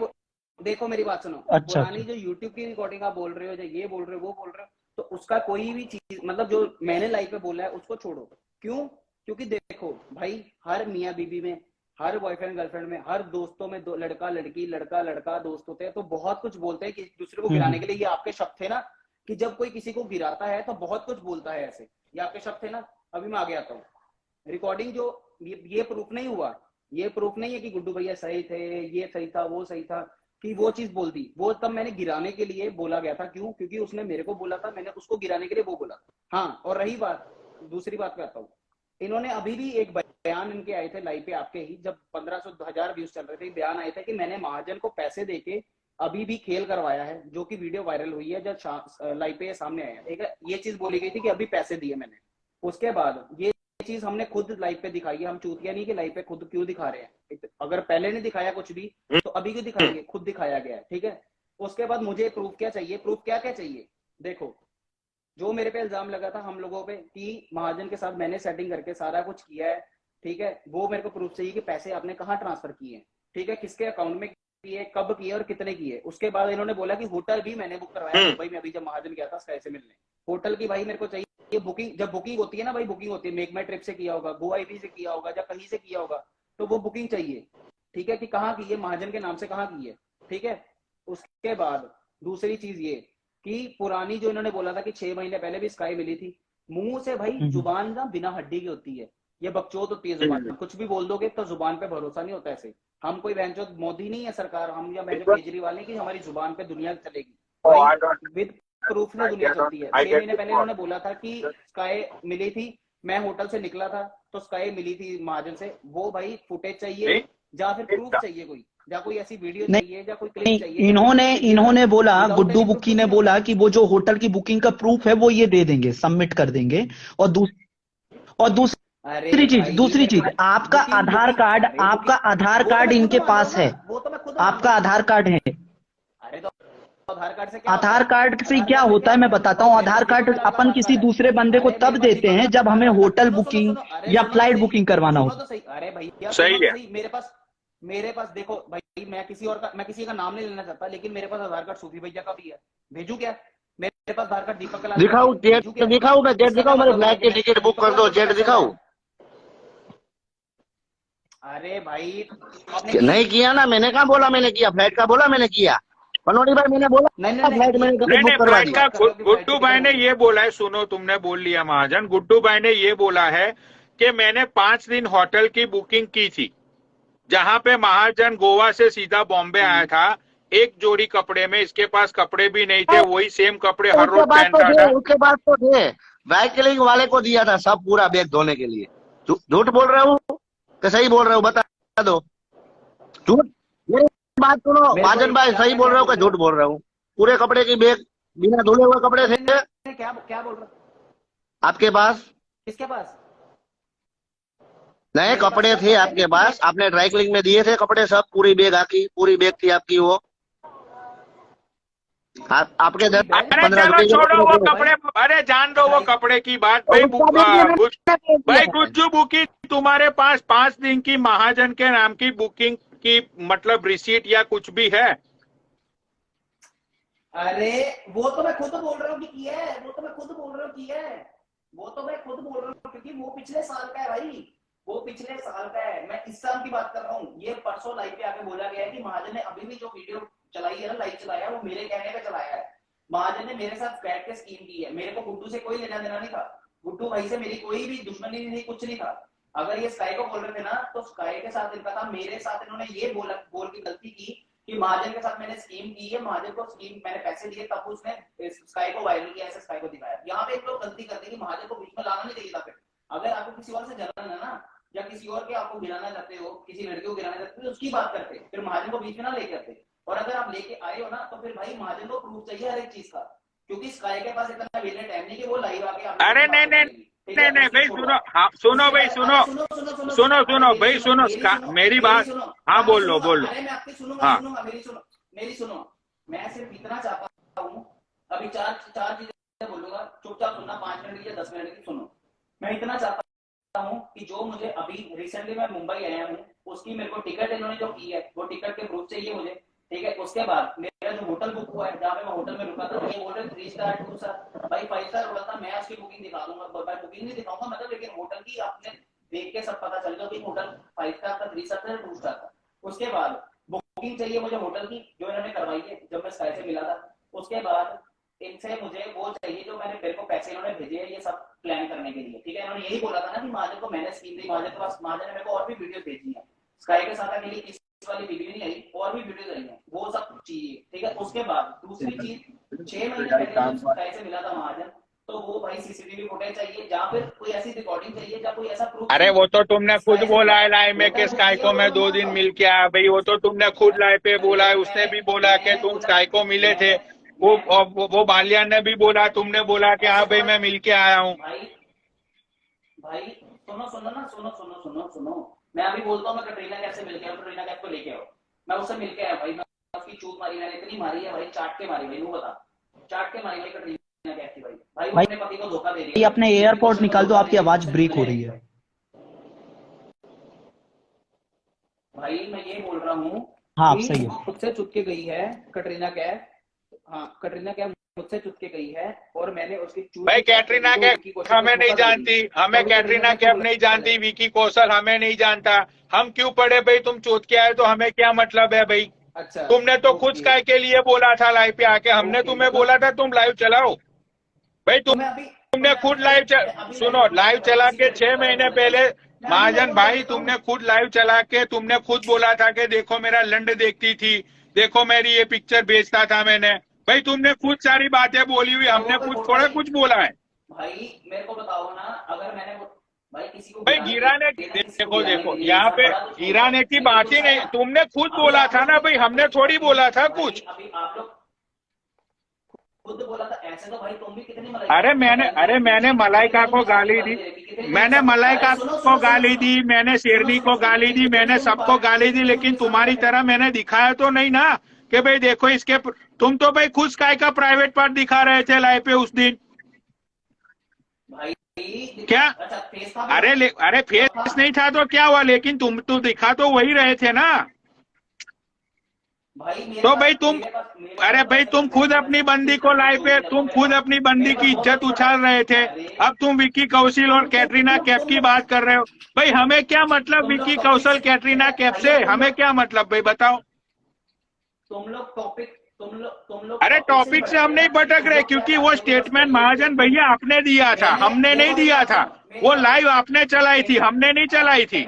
देखो मेरी बात सुनो। अच्छा, पुरानी जो यूट्यूब की रिकॉर्डिंग आप बोल रहे हो, जो ये बोल रहे हो वो बोल रहे हो, तो उसका कोई भी चीज, मतलब जो मैंने लाइव पे बोला है उसको छोड़ो। क्यों? क्योंकि देखो भाई, हर मियाँ बीबी में, हर बॉयफ्रेंड गर्लफ्रेंड में, हर दोस्तों में, दो लड़का लड़की, लड़का लड़का दोस्त होते हैं, तो बहुत कुछ बोलते हैं कि दूसरे को गिराने के लिए। ये आपके शब्द थे ना कि जब कोई किसी को गिराता है तो बहुत कुछ बोलता है ऐसे, ये आपके शब्द थे ना। अभी मैं आगे आता हूँ। रिकॉर्डिंग जो ये प्रूफ नहीं हुआ, ये प्रूफ नहीं है कि गुड्डू भैया सही थे, ये सही था, वो सही था, कि वो चीज बोल दी। वो तब मैंने गिराने के लिए बोला गया था। क्यों? क्योंकि उसने मेरे को बोला था, मैंने उसको गिराने के लिए वो बोला। हाँ, और रही बात, दूसरी बात पे आता हूँ। इन्होंने अभी भी एक बयान इनके आए थे लाइव पे आपके ही, जब 1500-1000 व्यूज चल रहे थे, बयान आए थे कि मैंने महाजन को पैसे देके अभी भी खेल करवाया है, जो कि वीडियो वायरल हुई है, जब लाइव पे सामने आया, ठीक है। ये चीज बोली गई थी कि अभी पैसे दिए मैंने। उसके बाद ये चीज हमने खुद लाइव पे दिखाई है। हम चूतिया नहीं कि लाइव पे खुद क्यों दिखा रहे हैं। अगर पहले नहीं दिखाया कुछ भी तो अभी क्यों दिखाएंगे? खुद दिखाया गया है, ठीक है। उसके बाद मुझे प्रूफ क्या चाहिए? प्रूफ क्या क्या चाहिए? देखो, जो मेरे पे इल्जाम लगा था हम लोगों पे कि महाजन के साथ मैंने सेटिंग करके सारा कुछ किया है, ठीक है, वो मेरे को प्रूफ चाहिए कि पैसे आपने कहाँ ट्रांसफर किए हैं, ठीक है, किसके अकाउंट में किए, कब किए और कितने किए। उसके बाद इन्होंने बोला कि होटल भी मैंने बुक करवाया मुंबई में, अभी जब महाजन गया था स्काई से मिलने। होटल की भाई मेरे को चाहिए ये बुकिंग। जब बुकिंग होती है ना भाई, बुकिंग होती है, मेक माई ट्रिप से किया होगा, गो आईबी से किया होगा, या कहीं से किया होगा, तो वो बुकिंग चाहिए, ठीक है, कि कहाँ की है, महाजन के नाम से कहाँ की है, ठीक है। उसके बाद दूसरी चीज ये कि पुरानी जो इन्होंने बोला था कि 6 महीने पहले भी स्काई मिली थी, मुंह से भाई जुबान ना बिना हड्डी की होती है, ये बकचोद होती है जुबान। कुछ भी बोल दोगे तो जुबान पे भरोसा नहीं होता ऐसे। हम कोई बहनचोद मोदी नहीं है सरकार, हम या मैं केजरीवाल नहीं कि हमारी जुबान पे दुनिया चलेगी। विद प्रूफ में दुनिया चलती है। 6 महीने पहले इन्होंने बोला था कि स्काई मिली थी, मैं होटल से निकला था तो स्काई मिली थी महाजन से। वो भाई फुटेज चाहिए या फिर प्रूफ चाहिए कोई, या कोई ऐसी वीडियो चाहिए या कोई क्लिप चाहिए। इन्होंने बोला, गुड्डू बुक्की ने बोला कि वो जो होटल की बुकिंग का प्रूफ है वो ये दे देंगे, सबमिट कर देंगे। और दूसरी चीज आपका आधार कार्ड इनके पास है, आपका आधार कार्ड है। अरे तो आधार कार्ड से क्या होता है मैं बताता हूँ। आधार कार्ड अपन किसी दूसरे बंदे को तब देते हैं जब हमें होटल बुकिंग या फ्लाइट बुकिंग करवाना हो। अरे भैया सही है। मेरे पास देखो भाई, मैं किसी का नाम नहीं लेना चाहता, लेकिन मेरे पास आधार कार्ड सूफी भैया का भी है। भेजू क्या? मेरे पास आधार कार्ड दीपक कलाल दिखाओ, जेट दिखाओ ना, जेट दिखाओ, मेरे फ्लाइट की टिकट बुक कर दो, जेट दिखाओ। अरे भाई नहीं किया ना, मैंने कहा बोला मैंने किया, फ्लाइट का बोला मैंने किया। पनोड़ी भाई मैंने बोला फ्लाइट मैंने बुक करवा दी। गुड्डू भाई ने ये बोला है, सुनो तुमने बोल लिया महाजन। गुड्डू भाई ने ये बोला है कि मैंने 5 दिन होटल की बुकिंग की थी, जहाँ पे महाजन गोवा से सीधा बॉम्बे आया था, एक जोड़ी कपड़े में, इसके पास कपड़े भी नहीं थे, वही सेम कपड़े हर रोज पहनता था। उसके बाद तो थे, ड्राई क्लीनिंग वाले को दिया था सब पूरा बैग धोने के लिए। झूठ बोल रहा हूँ कि सही बोल रहा हूँ, बता दो। झूठ, मेरी बात सुनो महाजन भाई, सही बोल रहा हूँ कि झूठ बोल रहा हूँ? पूरे कपड़े की बैग बिना धुले हुए कपड़े थे क्या बोल रहा? आपके पास? किसके पास? नए कपड़े थे आपके पास, आपने ड्राई क्लीनिंग में दिए थे कपड़े सब, पूरी बैग आकी, पूरी बैग थी आपकी वो। आपके अरे चलो छोड़ो वो कपड़े, अरे जान दो वो कपड़े की बात। भाई गुज्जू बुकी, तुम्हारे पास 5 दिन की महाजन के नाम की बुकिंग की मतलब रिसीट या कुछ भी है? अरे वो तो मैं खुद बोल रहा हूँ कि किया है, वो तो मैं खुद बोल रहा हूँ किया है, वो तो मैं खुद बोल रहा हूँ, क्योंकि वो पिछले साल का है भाई, वो पिछले साल का है। मैं इस साल की बात कर रहा हूँ। ये परसों लाइव पे आके बोला गया है कि महाजन ने अभी भी जो वीडियो चलाई है ना, लाइव चलाया, वो मेरे कहने पे चलाया है। महाजन ने मेरे साथ बैठ के स्कीम की है। मेरे को गुड्डू से कोई लेना देना नहीं था, गुड्डू भाई से मेरी कोई भी दुश्मनी नहीं, कुछ नहीं था। अगर ये स्काई को बोल रहे थे ना, तो स्काई के साथ इनका था, मेरे साथ इन्होंने ये बोल की गलती की कि महाजन के साथ मैंने स्कीम की है, महाजन को स्कीम मैंने पैसे दिए, तब उसने स्काई को वायरल किया, ऐसे स्काई को दिखाया। यहाँ पे एक लोग गलती करते कि महाजन को बीच में लाना नहीं चाहिए था। फिर अगर आपको किसी और से जलन है ना, या किसी और के आपको गिराना चाहते हो, किसी लड़के को गिराना चाहते हो, उसकी बात करते, फिर महाजन को बीच में ना लेके आते। और अगर आप लेके आए हो ना, तो फिर भाई महाजन को प्रूफ चाहिए हर एक चीज का, क्योंकि स्काई के पास इतना वेले टाइम नहीं कि वो लाइव आके। अरे नहीं भाई सुनो, हाँ सुनो भाई, सुनो भाई, सुनो मेरी बात। हाँ बोल लो। अरे मैं आपकी सुनूंगा, मेरी सुनो। मैं सिर्फ इतना चाहता हूँ, अभी चार चीजें बोलूंगा, चुपचाप सुनना, 5 मिनट की या 10 मिनट की सुनो। मैं इतना चाहता हूँ कि जो मुझे अभी रिसेंटली मैं मुंबई आया हूँ, उसकी मेरे को टिकट इन्होंने जो की है, वो टिकट के प्रूफ चाहिए मुझे, ठीक है। उसके बाद मेरा जो होटल बुक हुआ है, जहाँ पे मैं होटल में रुका था, ये होटल 3 स्टार 2 स्टार भाई 5 स्टार होटल था, मैं उसकी बुकिंग दिखा दूंगा, बुकिंग नहीं दिखाऊंगा मतलब, लेकिन होटल की आपने देख के सब पता चल गया कि होटल 5 स्टार था, 3 स्टार था, 2 स्टार था। उसके बाद बुकिंग चाहिए मुझे होटल की, जो इन्होंने करवाई है जब मैं स्काई से मिला था। उसके बाद इनसे मुझे वो चाहिए जो मैंने मेरे को पैसे इन्होंने भेजे हैं ये सब प्लान करने के लिए, ठीक है। इन्होंने यही बोला था ना कि महाजन को मैंने स्कीम दी, महाजन के पास, महाजन ने मेरे को और भी वीडियो भेजी है, स्काई के साथ अकेली इस वाली वीडियो नहीं आई, और भी वीडियो आई है, वो सब चाहिए, ठीक है। उसके बाद दूसरी चीज, 6 महीने पहले स्काई से मिला था महाजन, तो वो भाई सीसीटीवी फुटेज चाहिए, जहाँ फिर कोई ऐसी रिकॉर्डिंग चाहिए, जहाँ कोई ऐसा प्रूफ। अरे वो तो तुमने खुद बोला है लाइव में कि स्काई को मैं 2 दिन मिल के आया भाई, वो तो तुमने खुद लाइव पे बोला है। उसने भी बोला कि तुम स्काई को मिले थे, वो बालियान ने भी बोला, तुमने बोला कि हाँ भाई मैं मिल के आया हूँ। भाई सुनो, मैं अभी बोलता हूँ मैं कटरीना कैफ से मिल के आया, कटरीना कैफ को लेके आओ, मैं उससे मिल के आया भाई, मैं उसकी चूत मारी, मैंने इतनी मारी है भाई, चाट के मारी भाई, वो बता, चाट के मारी भाई कटरीना कैफ की भाई वो अपने पति को धोखा दे रही है। अपने एयरपोर्ट निकाल दो, आपकी आवाज ब्रेक हो रही है भाई। मैं ये बोल रहा हूँ, हाँ आप सही है, खुद से चुप के गई है कटरीना कैफ, हाँ कटरीना कैफ मुझसे चुप के गई है, और मैंने उसकी भाई कैटरीना कैफ हमें नहीं जानती, हमें कैटरीना कैफ नहीं जानती, विकी कौशल हमें नहीं जानता, हम क्यों पढ़े भाई? तुम चोट के आए तो हमें क्या मतलब है भाई? अच्छा, तुमने तो खुद स्काई के लिए बोला था लाइव पे आके, हमने तुम्हें बोला था तुम लाइव चलाओ भाई, तुमने खुद लाइव सुनो, लाइव चला के 6 महीने पहले महाजन भाई, तुमने खुद लाइव चला के तुमने खुद बोला था कि देखो मेरा लंड देखती थी, देखो मेरी ये पिक्चर भेजता था मैंने भाई, तुमने खुद सारी बातें बोली हुई, हमने खुद थोड़ा कुछ बोला है भाई। मेरे को बताओ ना, अगर मैंने भाई किसी को भाई गिराने, देखो यहाँ पे गिराने की बात ही नहीं, तुमने खुद बोला था ना भाई, हमने थोड़ी बोला था कुछ। अभी आप लोग खुद बोला था ऐसे, तो भाई तुम भी कितनी मैंने मलाइका को गाली दी, मैंने मलाइका को गाली दी, मैंने शेरनी को गाली दी, मैंने सबको गाली दी, लेकिन तुम्हारी तरह मैंने दिखाया तो नहीं ना कि भाई देखो इसके, तुम तो भाई खुद स्काई का प्राइवेट पार्ट दिखा रहे थे लाइव पे उस दिन भाई। क्या? अरे फेस नहीं था तो क्या हुआ, लेकिन तुम तो दिखा तो वही रहे थे ना भाई। तो भाई तुम, अरे भाई तुम खुद अपनी बंदी को लाइव पे, तुम खुद अपनी बंदी की इज्जत उछाल रहे थे, अब तुम विक्की कौशल और कैटरीना कैफ की बात कर रहे हो भाई। हमें क्या मतलब विक्की कौशल कैटरीना कैफ से, हमें क्या मतलब भाई बताओ? तुम लोग अरे टॉपिक से हम नहीं भटक रहे, क्योंकि वो स्टेटमेंट महाजन भैया आपने दिया था, हमने नहीं दिया था, वो लाइव आपने चलाई थी, हमने नहीं चलाई थी।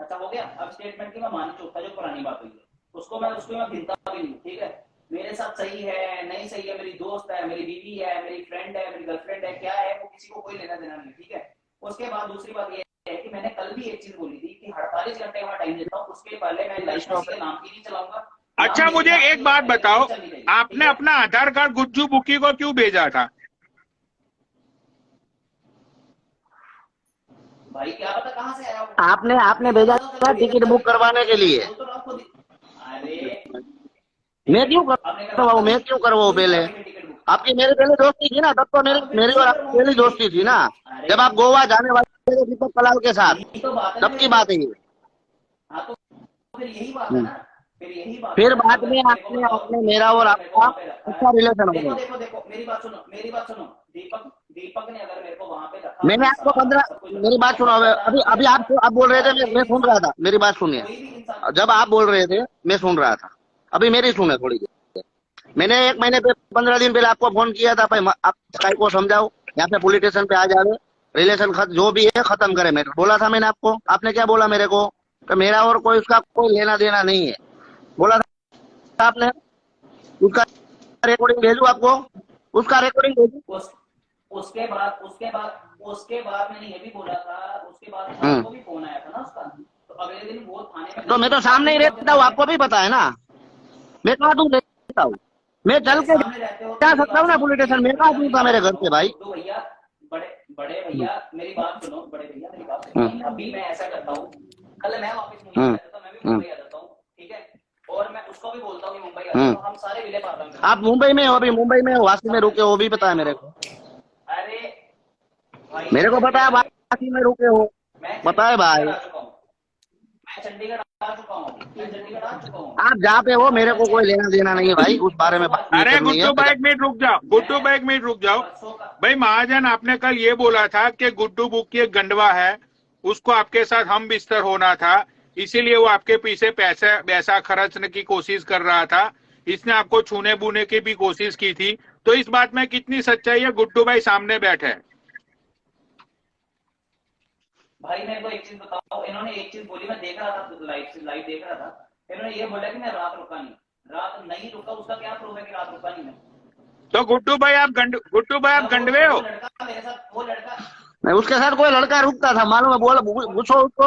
अच्छा हो गया। अब स्टेटमेंट की मैं मान चुका, जो पुरानी बात हुई है उसको मैं गिनता भी नहीं, ठीक है। मेरे साथ सही है नहीं सही है, मेरी दोस्त है, मेरी बीवी है, मेरी फ्रेंड है, मेरी गर्लफ्रेंड है, क्या है वो किसी को कोई लेना देना नहीं, ठीक है। उसके बाद दूसरी बात ये है कि मैंने कल भी एक चीज बोली थी कि 48 घंटे का टाइम देता हूँ, उसके पहले मैं लाइफ किसी के नाम की नहीं चलाऊंगा। अच्छा मुझे एक बात बताओ, आपने अपना आधार कार्ड गुज्जू बुकी को क्यों भेजा था? भाई क्या पता कहाँ से आया। आपने भेजा था टिकट बुक करवाने के लिए। अरे मैं क्यों करवाऊँ पहले? आपकी मेरी पहले दोस्ती थी ना, तब तो मेरी और आपकी पहली दोस्ती थी ना, जब आप गोवा जाने वाले थे दीपक कलाल के साथ, तब की बात है ये। हाँ तो फिर यही बात है ना, फिर बाद में आपने मेरा और आपका अच्छा रिलेशन हो गया। देखो मेरी बात सुनो दीपक ने अगर मेरे को वहां पे रखा, मैंने आपको 15 मेरी बात सुनो, अभी आप बोल रहे थे, मैं सुन रहा था, मेरी बात सुनिए। जब आप बोल रहे थे मैं सुन रहा था, अभी मेरी सुने थोड़ी देर। मैंने 1 महीने पे 15 दिन पहले आपको फोन किया था, भाई आप स्काई को समझाओ, यहाँ पे पुलिस स्टेशन पे आ जावे, रिलेशन जो भी है खत्म करे। मैं बोला था मैंने आपको, आपने क्या बोला मेरे को? तो मेरा और कोई उसका कोई लेना देना नहीं है, बोला था आपने। उसका रिकॉर्डिंग भेजू आपको, उसका रिकॉर्डिंग भेजू। उसके बाद मैंने ये भी बोला था, उसके बाद आपको भी फोन आया था ना उसका, तो अगले दिन वो थाने में। तो मैं तो सामने ही रहता हूँ, आपको भी पता है ना, मैं कहाँ दूर रहता हूँ, मैं चल के जा सकता हूँ ना पुलिस स्टेशन। मैं कहाँ दूर था मेरे घर से भाई। तो भैया बड़े भैया मेरी बात सुनो, बड़े भैया मेरी बात सुनो। अभी मैं ऐसा करता हूँ, कल मैं वापस मुंबई आ जाता हूँ, मैं भी मुंबई आ जाता हूँ, ठीक है। और मैं उसको भी बोलता हूँ कि मुंबई आ जाता हूँ, हम सारे विले पाता हूँ। आप मुंबई में हो, अभी मुंबई में वासी में रुके हो, वो भी पता है मेरे को। अरे मेरे को पता है वासी में रुके हो, पता है भाई। मैं चंडीगढ़ आ चुका हूँ। आप जहाँ पे हो मेरे को कोई लेना देना नहीं है भाई, उस बारे में बात नहीं अरे करनी है। गुड्डू भाई 1 मिनट रुक जाओ, गुड्डू भाई 1 मिनट रुक जाओ। भाई महाजन, आपने कल ये बोला था कि गुड्डू बुकी एक गंडवा है, उसको आपके साथ हम बिस्तर होना था, इसीलिए वो आपके पीछे पैसा खर्चने की कोशिश कर रहा था, इसने आपको छूने बूने की भी कोशिश की थी। तो इस बात में कितनी सच्चाई है? गुड्डू भाई सामने बैठे हैं। भाई मेरे को एक चीज बताओ, इन्होंने एक चीज बोली, मैं देख रहा था लाइव देख रहा था, इन्होंने ये बोला कि मैं रात रुका नहीं रुका। उसका क्या प्रूफ है कि रात रुका नहीं मैं? तो गुड्डू भाई आप गंडवे हो? मेरे साथ वो लड़का, नहीं, उसके साथ कोई लड़का रुकता था मालूम है, बोला पूछो उसको।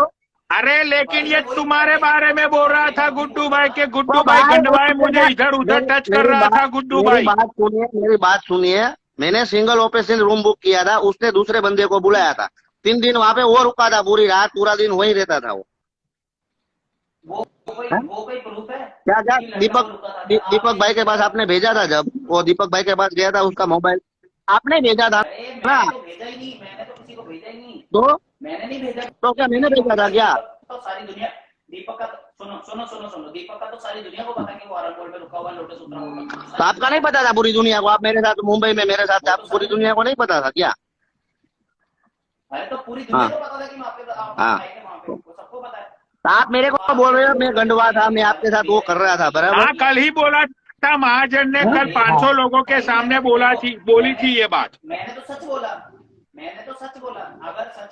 अरे लेकिन ये तुम्हारे बारे में बोल रहा था गुड्डू भाई के गुड्डू भाई गंडवा है, मुझे इधर उधर टच कर रहा था गुड्डू भाई। मेरी बात सुनिए, मैंने सिंगल ऑपरेशन रूम बुक किया था, उसने दूसरे बंदे को बुलाया था, 3 दिन वहाँ पे वो रुका था, पूरी रात पूरा दिन वहीं रहता था वो कोई प्रूफ है? क्या दीपक भाई के पास आपने भेजा था? जब वो दीपक भाई के पास गया था, उसका मोबाइल आपने भेजा था ना? भेजा ही नहीं, मैंने तो किसी को भेजा ही नहीं। तो मैंने नहीं भेजा। तो क्या मैंने भेजा था क्या? तो सारी दुनिया दीपक का, सुनो दीपक का तो सारी दुनिया को पता कि वो आरन में रुका हुआ लोटस उतरा होगा। तो आपका नहीं पता था पूरी दुनिया को? आप मेरे साथ मुंबई में मेरे साथ, आपको पूरी दुनिया को नहीं पता था क्या? अरे तो पूरी दुनिया को पता था कि वहाँ पे सबको पता है। आप मेरे को बोल रहे हो मैं गंडवा था, मैं आपके साथ वो कर रहा था बराबर। हाँ कल ही बोला था महाजन ने, कल 500 लोगों के सामने बोली थी ये बात। मैंने तो सच बोला। अगर सच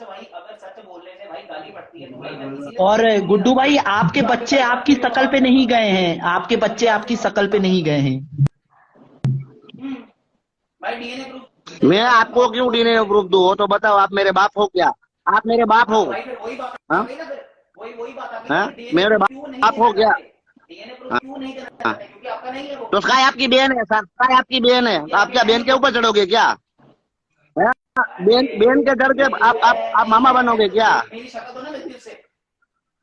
बोलने से भाई गाली पड़ती है तो भाई। और गुड्डू भाई आपके बच्चे आपकी शकल पे नहीं गए हैं, आपके बच्चे आपकी शकल पे नहीं गए हैं। भाई डीएनए प्रूफ मैं आपको क्यों डीएनए प्रूफ दूं? तो बताओ, आप मेरे बाप हो क्या? आप मेरे बाप हो? भाई फिर वही बात हाँ? वही बात मेरे बाप हो क्या? डीएनए प्रूफ क्यों नहीं देना चाहते? क्योंकि आपका नहीं है वो। तो स्काई आपकी बहन है सर, स्काई आपकी बहन है, आप क्या बहन के ऊपर चढ़ोगे क्या? बहन के चढ़ के आप मामा बनोगे क्या? मेरी शक्ल तो ना मिलती उससे।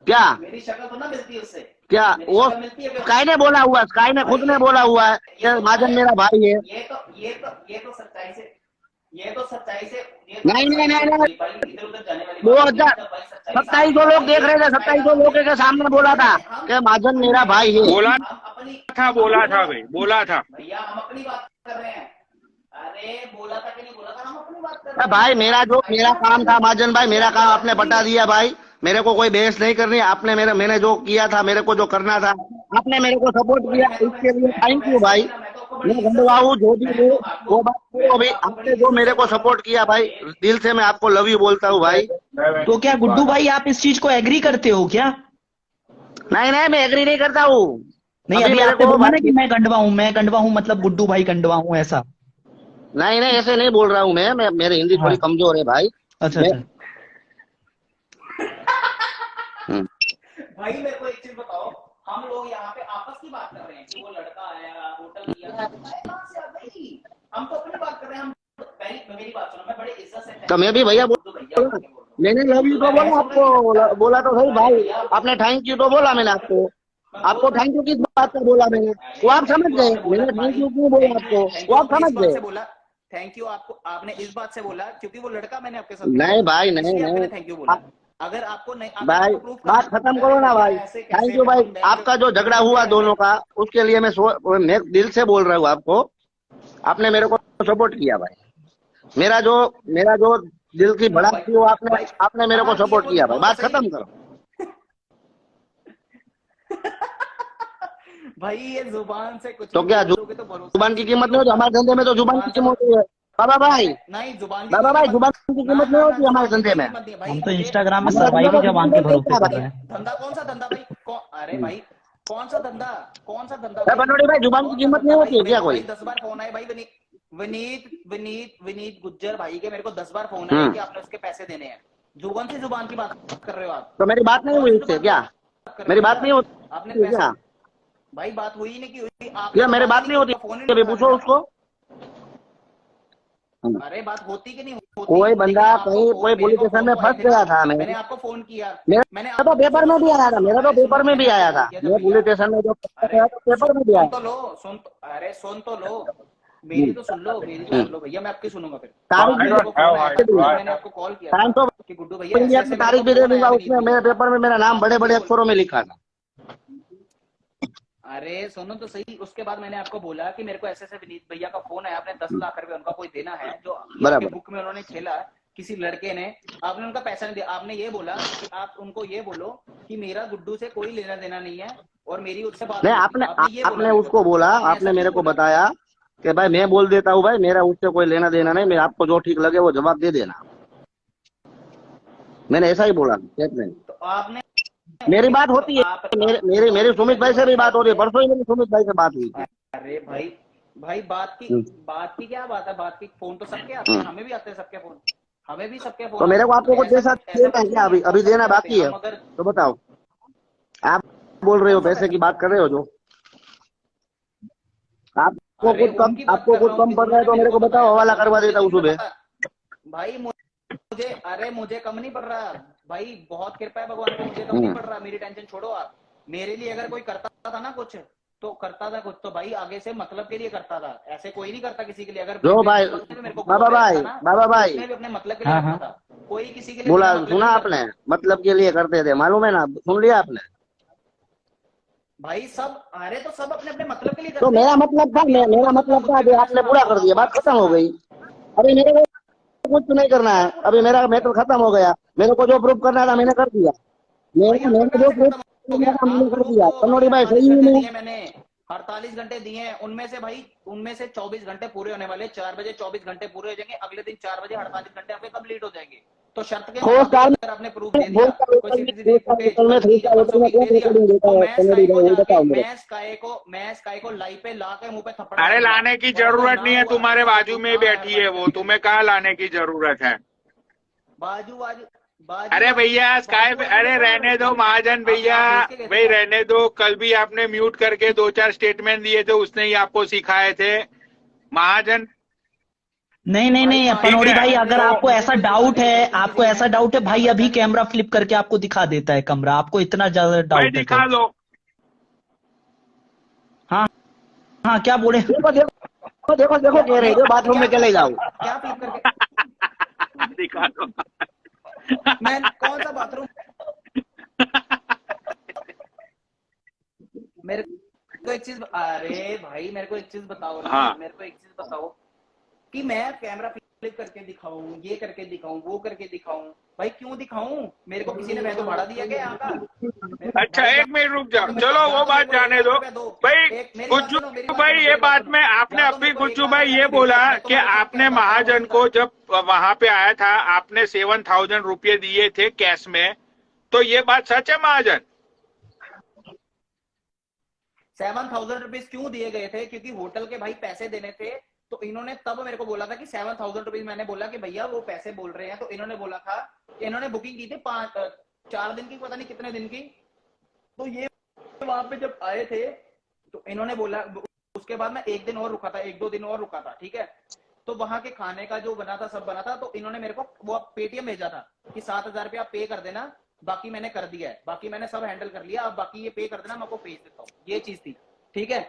क्या मेरी शक्ल तो ना मिलती उससे? क्या वो स्काई ने बोला हुआ, स्काई ने खुद ने बोला हुआ है कि महाजन मेरा भाई है। ये तो सच्चाई से नहीं 2700 लोग देख रहे थे, 2700 लोगों के सामने बोला था कि महाजन मेरा भाई है। बोला था भाई, बोला था भैया, हम अपनी बात कर रहे हैं। अरे बोला था कि नहीं बोला था, हम अपनी बात कर रहे हैं भाई। मेरा काम था महाजन भाई, मेरा काम आपने बता दिया भाई, मेरे को कोई बहस नहीं करनी। आपने मैंने जो किया था, मेरे को जो करना था, आपने मेरे को सपोर्ट किया, इसके लिए थैंक यू भाई। बड़ी मैं इज्जत गंदवा से- हूँ जो भी मैं हूँ, तो आपको- वो बात करो अभी। आपको आपने बड़ी जो इज्जत मेरे से को बोला सपोर्ट किया भाई, दिल से मैं आपको लव यू बोलता हूँ भाई। तो क्या गुड्डू भाई आप इस चीज को एग्री करते हो क्या? नहीं नहीं, मैं एग्री नहीं करता हूँ। नहीं, अभी मेरे आपने को बोला ना भाई, कि मैं गंडवा हूँ मतलब गुड्डू भाई गंडवा हूँ ऐसा। नहीं नहीं, ऐसे नहीं बोल रहा हूँ मैं मेरी हिंदी हाँ। थोड़ी कमजोर है भाई। अच्छा मैं अच्छा। भाई मेरे को एक चीज बताओ, हम लोग यहाँ पे आपस की बात कर रहे हैं कि वो लड़का आया, होटल दिया, कहाँ से आ गई? हम तो अपनी बात कर रहे हैं। हम मेरी बात सुनो, मैं बड़े इज्जत से तो मैं भी भैया गुड्डू भैया बोल के बोल रहा हूँ। मैंने लव यू तो बोला आपको, बोला तो सही भाई। आपने थैंक यू तो बोला मैंने आपको। आपको थैंक यू किस बात का बोला मैंने, वो आप समझ गए। मैंने थैंक यू क्यों बोला आपको, वो आप समझ गए। थैंक यू आपको, आपने इस बात से बोला क्योंकि वो लड़का मैंने आपके साथ नहीं भाई, नहीं इसलिए नहीं थैंक यू बोला। अगर आपको नहीं, अगर भाई, आपको प्रूफ बात खत्म करो ना भाई। थैंक यू भाई। आपका जो झगड़ा हुआ दोनों का, उसके लिए मैं दिल से बोल रहा हूँ आपको। आपने मेरे को सपोर्ट किया भाई। मेरा जो दिल की भड़ास थी वो आपने मेरे को सपोर्ट किया भाई। बात खत्म करो भाई। ये जुबान से कुछ तो भी क्या बोलोगे तो भरोसा जुबान की किसी कीमत पे नहीं होती होता। हमारे धंधे में? तो जुबान की कीमत होती है बाबा भाई। नहीं, जुबान की बाबा कोई भाई, कीमत जुबान की ना, कीमत ना, नहीं ना, होती हमारे जुबान की धंधे कोई में। कीमत नहीं है भाई। हम तो मुझे- इंस्टाग्राम में हमारे सर्वाइव धंधे ही को जवान के धंधे भरोसे क्या कर भाई? रहे हैं। धंधा कौन सा धंधा भाई? अरे भाई, कौन सा धंधा? कौन सा धंधा अरे भाई? बनोड़ी भाई, जुबान की कौन सा कीमत धंधा नहीं भाई? होती है क्या मेरे को कोई? भाई 10 बार फोन आए भाई। विनीत गुज्जर भाई के मेरे को 10 बार फोन आए कि आपने उसके पैसे देने हैं। जुबान से जुबान की बात कर रहे हो आप? तो मेरी बात नहीं कौन हुई सी इससे जुबान की क्या? बात कर रहे मेरी हो बात यार? नहीं होती आपने है पैसे क्या? भाई बात हुई नहीं कि हुई? आपने क्या तो मेरी कहा बात नहीं नहीं कि होती? उसका फोन ही नहीं अभी उठा पूछो मेरा। उसको। अरे बात होती कि नहीं होती? कोई बंदा लेकिन आपको कहीं कोई मेरे पुलिस को स्टेशन फोन में तो आए फंस थे ना। गया था। मैंने आपको फोन किया। मैंने मेरा तो पेपर में भी आया था, मेरा तो पेपर में भी आया था। मैं पुलिस स्टेशन में जो अरे पेपर में भी सुन आया। तो लो, अरे सुन तो लो, मेरी तो सुन लो, मेरी तो सुन लो भैया। मैं आपकी सुनूंगा फिर। तारीख भी मेरे को फोन आया था, दे मैंने आपको कॉल किया टाइम था तो कि गुड्डू भैया इंडिया ऐसे की ऐसे मेरे तारीख को भी दे फोन दूंगा, आया उसमें विनीत मेरे भैया पेपर में मेरा नाम बड़े बड़े अक्षरों में लिखा था। अरे सुनो तो सही। उसके बाद मैंने आपको बोला कि मेरे को ऐसे ऐसे विनीत भैया का फोन आया, आपने 10 लाख रुपए उनका कोई देना है जो बराबर। आपके बुक में उन्होंने खेला किसी लड़के ने। आपने उनका पैसा नहीं दिया। आपने ये बोला कि आप उनको ये बोलो कि मेरा गुड्डू से कोई लेना देना नहीं है और मेरी उससे बात नहीं, नहीं आपने होती। आपने ये बोला आपने मेरे उसको को। बोला, आपने आपने ऐसा मेरे क्यों को बोला? बताया कि भाई मैं बोल देता हूँ भाई, मेरा उससे कोई लेना देना नहीं, मैं आपको जो ठीक लगे वो जवाब दे देना। मैंने ऐसा ही बोला स्टेटमेंट। तो आपने मेरी बात होती है, मेरी सुमित भाई से भी बात हो रही है। परसों ही मेरी सुमित भाई से बात हुई थी। अरे भाई बात की क्या बात है? बात की फोन तो सबके आते हैं, हमें भी आते हैं सबके फोन, हमें भी सबके फोन तो मेरे को आते आपको हैं। कुछ जैसा देना है क्या? अभी अभी देना बाकी है हम अगर तो बताओ। आप बोल रहे हो पैसे की बात कर रहे हो जो आपको अरे कुछ कम, उनकी बात आपको कर कुछ रहा हूँ कम कि पड़ रहा है उन्होंने तो मेरे को बताओ, बताया हवाला था। करवा मुझे देता तो हूँ नहीं सुबह। पता भाई। मुझे कम नहीं पड़ रहा भाई। बहुत कृपा है भगवान की, मुझे कम नहीं पड़ रहा। मेरी टेंशन छोड़ो आप। मेरे लिए अगर कोई करता था ना कुछ तो करता था कुछ तो भाई आगे से मतलब के लिए करता था। ऐसे कोई नहीं करता किसी के लिए। अगर जो भाई मेरे को बाबा भाई, बाबा भाई उसने भी अपने मतलब के लिए हाँ, करता हाँ। था। कोई किसी के लिए बोला, बिना मतलब सुना नहीं आपने? करता। मतलब के लिए करते थे, मालूम है ना? सुन लिया आपने? भाई सब, अरे तो सब अपने अपने मतलब के लिए तो करते मेरा हैं। मतलब था, अभी आपको मेरा मतलब मतलब था मुझ पे जो बहस आपने उड़ा पूरा लो, कर दिया, बात बाकी खत्म सब हो गई। अभी मेरे को कुछ नहीं करना है, अभी मेरा मैटर खत्म हो गया। मेरे को जो प्रूफ करना था मैंने कर दिया। भाई आपका मैंने कहाँ जो से प्रूफ खत्म हो करना गया? था मैंने आप कर लोग दिया। को भाई कन्नौड़ी भाई 48 सही घंटे है। दिए मैंने, 48 घंटे दिए हैं। उनमें से 24 घंटे पूरे होने वाले। 4 बजे 24 घंटे पूरे हो जाएंगे, अगले दिन 4 बजे 48 घंटे आपके कंप्लीट हो जाएंगे। तो शर्त के फोर मुताबिक स्टार अगर आपने प्रूफ दे दिया, कोई होटल सीसीटीवी फुटेज में, कल थ्री की या स्टार होटल परसों में की कौन दे दिया, रिकॉर्डिंग देता तो है? मैं कन्नौड़ी स्काई को भाई, वो जाके बताओ मेरे मैं स्काई को लाइव पे ला के मुंह पे थप्पड़ अरे मारूंगा। लाने की और अगर जरूरत ना नहीं है, हुआ तुम्हारे तो बाजू में ही बैठी है वो, तुम्हें कहाँ लाने की जरूरत है? बाजू बाजू अरे भैया स्काई पे, अरे रहने दो महाजन भैया, भाई रहने दो। कल भी आपने म्यूट करके 2-4 स्टेटमेंट दिए थे, उसने ही आपको सिखाए थे महाजन। नहीं पनौड़ी भाई, अगर आपको ऐसा डाउट है, भाई अभी भाई कैमरा फ्लिप करके आपको दिखा देता है कमरा। आपको इतना ज्यादा भाई डाउट है दिखा तो। दो। हाँ हाँ, क्या बोले? देखो देखो देखो देखो, कह रहे हो बाथरूम में चले जाओ। क्या फ्लिप करके दिखा दो। मैं कौन सा बाथरूम? मेरे को एक चीज, अरे भाई मेरे को एक चीज बताओ ना। हाँ। मेरे को एक चीज बताओ कि मैं कैमरा फ्लिप करके दिखाऊं, ये करके दिखाऊं, वो करके दिखाऊं। भाई क्यों दिखाऊं? मेरे को किसी ने मैं तो भाड़ा दिया क्या यहाँ का? अच्छा एक मिनट रुक जाओ, चलो वो बात जाने दो भाई। गुज्जू भाई ये बात में आपने अभी गुज्जू भाई ये बोला कि आपने महाजन को जब वहां पे आया था आपने 7,000 रुपये दिए थे कैश में, तो ये बात सच है महाजन? 7,000 रुपीज क्यों दिए गए थे? क्योंकि होटल के भाई पैसे देने थे, तो इन्होंने तब मेरे को बोला था कि 7,000 रुपीज। मैंने बोला कि भैया वो पैसे बोल रहे हैं, तो इन्होंने बोला था, इन्होंने बुकिंग की थी 4 दिन की, पता नहीं कितने दिन की। तो ये वहां पे जब आए थे तो इन्होंने बोला, उसके बाद मैं 1 दिन और रुका था, 1-2 दिन और रुका था, ठीक है। तो वहां के खाने का जो बना था सब बना था, तो इन्होंने मेरे को वो पेटीएम भेजा था कि 7,000 रुपया पे कर देना, बाकी मैंने कर दिया है, बाकी मैंने सब हैंडल कर लिया, अब बाकी ये पे कर देना, मैं आपको भेज देता हूँ। ये चीज थी, ठीक है।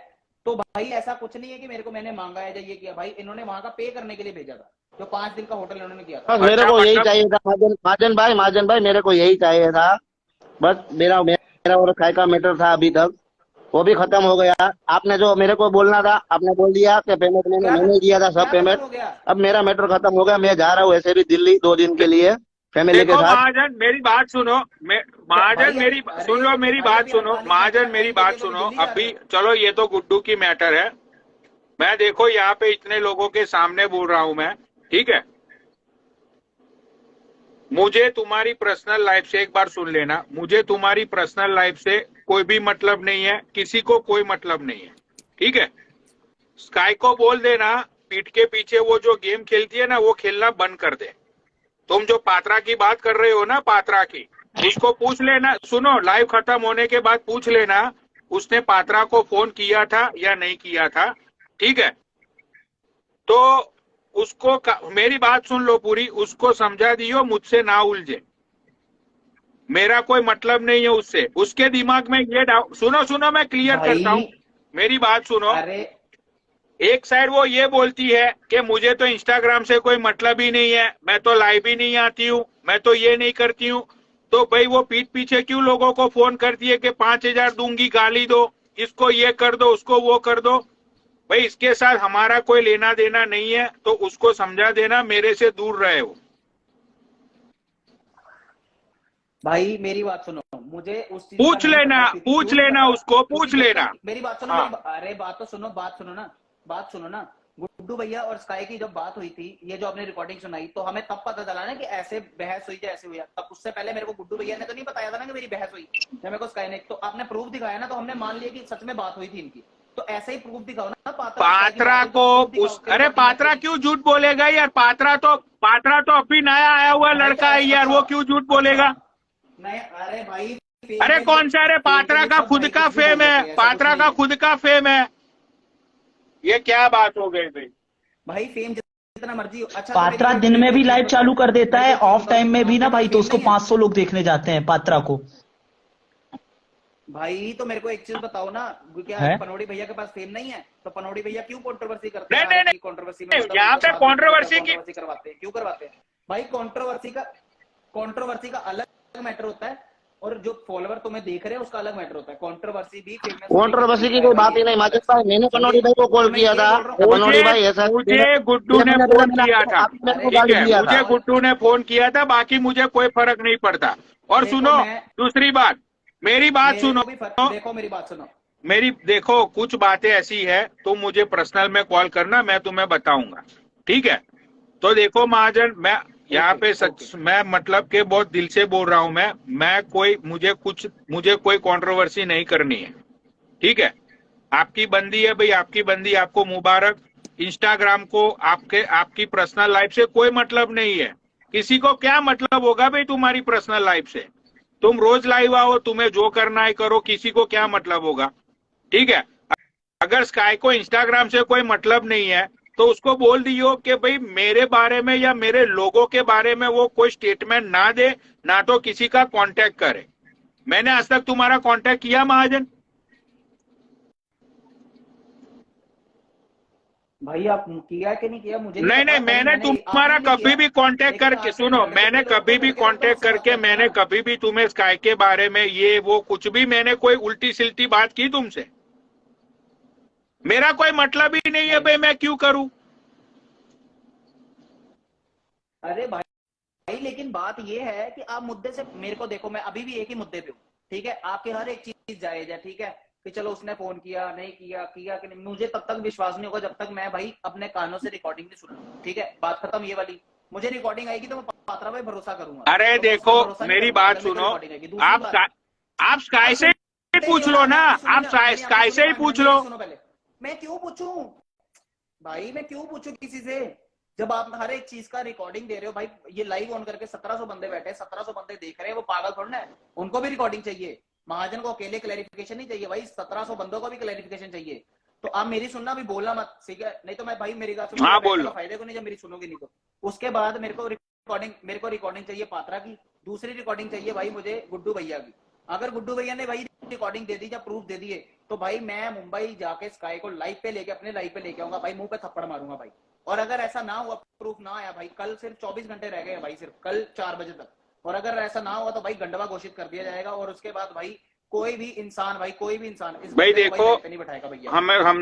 तो भाई ऐसा कुछ नहीं है कि मेरे को मैंने मांगा है या ये किया, भाई इन्होंने वहां का पे करने के लिए भेजा था, जो 5 दिन का होटल इन्होंने किया था। बस मेरे को यही चाहिए था महाजन भाई, मेरे को यही चाहिए था बस। मेरा और काय का मैटर था अभी तक, वो भी खत्म हो गया। आपने जो मेरे को बोलना था आपने बोल दिया कि पेमेंट मैंने दिया था सब पेमेंट। अब मेरा मैटर खत्म हो गया, मैं जा रहा हूँ ऐसे भी दिल्ली 2 दिन के लिए फैमिली के साथ। महाजन मेरी बात सुनो, महाजन मेरी सुन लो, मेरी बात सुनो महाजन, मेरी बात सुनो। अभी चलो ये तो गुड्डू की मैटर है, मैं देखो यहाँ पे इतने लोगों के सामने बोल रहा हूँ मैं, ठीक है। मुझे तुम्हारी पर्सनल लाइफ से एक बार सुन लेना, मुझे तुम्हारी पर्सनल लाइफ से कोई भी मतलब नहीं है, किसी को कोई मतलब नहीं है, ठीक है। स्काई को बोल देना पीठ के पीछे वो जो गेम खेलती है ना वो खेलना बंद कर दे। तुम जो पात्रा की बात कर रहे हो ना, पात्रा की, उसको पूछ लेना। सुनो, लाइव खत्म होने के बाद पूछ लेना उसने पात्रा को फोन किया था या नहीं किया था, ठीक है। तो उसको मेरी बात सुन लो पूरी, उसको समझा दियो मुझसे ना उलझे, मेरा कोई मतलब नहीं है उससे। उसके दिमाग में ये डाउट, सुनो मैं क्लियर करता हूँ, मेरी बात सुनो। एक साइड वो ये बोलती है कि मुझे तो इंस्टाग्राम से कोई मतलब ही नहीं है, मैं तो लाइव ही नहीं आती हूँ, मैं तो ये नहीं करती हूँ। तो भाई वो पीठ पीछे क्यों लोगों को फोन करती है कि 5,000 दूंगी, गाली दो, इसको ये कर दो, उसको वो कर दो। भाई इसके साथ हमारा कोई लेना देना नहीं है, तो उसको समझा देना मेरे से दूर रहे हो। भाई मेरी बात सुनो, मुझे उस चीज पूछ लेना उसको, पूछ लेना। मेरी बात सुनो, अरे बात तो सुनो, बात सुनो ना। गुड्डू भैया और स्काई की जब बात हुई थी, ये जो आपने रिकॉर्डिंग सुनाई, तो हमें तब पता चला ना कि ऐसे बहस हुई जैसे हुई। तब उससे पहले मेरे को गुड्डू भैया ने तो नहीं बताया था ना कि मेरी बहस हुई, जब मेरे को स्काई ने, तो आपने प्रूफ दिखाया ना, तो हमने मान लिया कि सच में बात हुई थी इनकी। तो ऐसे ही प्रूफ दिखाओ ना पात्रा को। अरे पात्रा क्यों झूठ बोलेगा यार? पात्रा तो अभी नया आया हुआ लड़का है यार, वो क्यों झूठ बोलेगा? नहीं अरे भाई, अरे कौन सा? अरे पात्रा का खुद का फेम है, पात्रा का खुद का फेम है। ये क्या बात हो गई भाई? फेम जितना मर्जी। अच्छा, पात्रा दिन में भी लाइव चालू कर देता है, ऑफ टाइम में भी ना भाई, तो उसको 500 लोग देखने जाते हैं पात्रा को। भाई तो मेरे को एक चीज बताओ ना, क्या पनौड़ी भैया के पास फेम नहीं है? तो पनौड़ी भैया क्यों कंट्रोवर्सी करते हैं? नहीं, कंट्रोवर्सी में यहाँ पे कंट्रोवर्सी करवाते हैं, क्यों करवाते हैं भाई? कंट्रोवर्सी का अलग मैटर होता है, और जो फॉलोवर तुम्हें देख रहे हैं उसका अलग मैटर होता है। कंट्रोवर्सी भी, कंट्रोवर्सी की कोई बात ही नहीं माजिद भाई। मैंने पनौड़ी भाई को कॉल किया था, पनौड़ी भाई ऐसा मुझे गुड्डू ने फोन किया था, ठीक है, मुझे गुड्डू ने फोन किया था, बाकी मुझे कोई फर्क नहीं पड़ता। और सुनो दूसरी बात, मेरी बात सुनो, देखो मेरी बात सुनो, देखो कुछ बातें ऐसी है, तुम मुझे पर्सनल में कॉल करना, मैं तुम्हें बताऊंगा, ठीक है। तो देखो महाजन, मैं यहाँ पे सच, मैं मतलब के बहुत दिल से बोल रहा हूँ, मुझे कोई कंट्रोवर्सी नहीं करनी है, ठीक है। आपकी बंदी है भाई, आपकी बंदी, आपको मुबारक। इंस्टाग्राम को आपकी पर्सनल लाइफ से कोई मतलब नहीं है। किसी को क्या मतलब होगा भाई तुम्हारी पर्सनल लाइफ से? तुम रोज लाइव आओ, तुम्हें जो करना है करो, किसी को क्या मतलब होगा, ठीक है। अगर स्काई को इंस्टाग्राम से कोई मतलब नहीं है तो उसको बोल दियो कि भाई मेरे बारे में या मेरे लोगों के बारे में वो कोई स्टेटमेंट ना दे, ना तो किसी का कांटेक्ट करे। मैंने आज तक तुम्हारा कांटेक्ट किया महाजन? भाई आप किया कि नहीं किया मुझे नहीं, मैंने तुम्हारा कभी भी कांटेक्ट करके, सुनो, मैंने कभी भी कांटेक्ट करके, मैंने कभी भी तुम्हें स्काई के बारे में ये वो कुछ भी, मैंने कोई उल्टी सिल्टी बात की तुमसे? मेरा कोई मतलब ही नहीं है भाई, मैं क्यों करूं? अरे भाई लेकिन बात ये है कि आप मुद्दे से, मेरे को देखो, मैं अभी भी एक ही मुद्दे पे हूँ, ठीक है, आपके हर एक चीज जायज है, ठीक है, कि चलो उसने फोन किया नहीं किया कि नहीं, मुझे तब तक विश्वास नहीं होगा जब तक मैं भाई अपने कानों से रिकॉर्डिंग नहीं सुनूं, ठीक है, बात खत्म ये वाली। मुझे रिकॉर्डिंग आएगी तो मैं पात्रा भाई भरोसा करूंगा। अरे तो देखो भरोसा नहीं मेरी करूंगा, बात अगर मेरे को सुनो, रिकॉर्डिंग आएगी। दूसरी बात, आप स्काई से ही पूछ लो ना, आप स्काई से ही पूछ लो। सुनो पहले, मैं क्यों पूछूं भाई, मैं क्यों पूछूं किसी से, जब आप हर एक चीज का रिकॉर्डिंग दे रहे हो भाई। ये लाइव ऑन करके 1700 बंदे बैठे, 1700 बंदे देख रहे हैं, वो पागल थोड़ा है, उनको भी रिकॉर्डिंग चाहिए। महाजन को अकेले क्लैरिफिकेशन नहीं चाहिए भाई, 1700 बंदों को भी क्लैरिफिकेशन चाहिए। तो आप मेरी सुनना भी, बोलना मत, ठीक है, नहीं तो मैं भाई मेरी बात हाँ बोलो। फायदे को नहीं जब मेरी सुनोगे नहीं तो। उसके बाद मेरे को रिकॉर्डिंग चाहिए पात्रा की, दूसरी रिकॉर्डिंग चाहिए भाई मुझे गुड्डू भैया की। अगर गुड्डू भैया ने भाई रिकॉर्डिंग दे दी या प्रूफ दे दिए तो भाई मैं मुंबई जाके स्काई को लाइव पे लेके, अपने लाइव पे लेके आऊंगा भाई, मुंह पे थप्पड़ मारूंगा भाई। और अगर ऐसा ना हुआ, प्रूफ ना आया भाई, कल सिर्फ 24 घंटे रह गए भाई, सिर्फ कल 4 बजे तक, और अगर ऐसा ना हुआ तो भाई गंडवा घोषित कर दिया जाएगा। और उसके बाद भाई कोई भी इंसान इस भाई देखो, नहीं बैठाएगा भैया।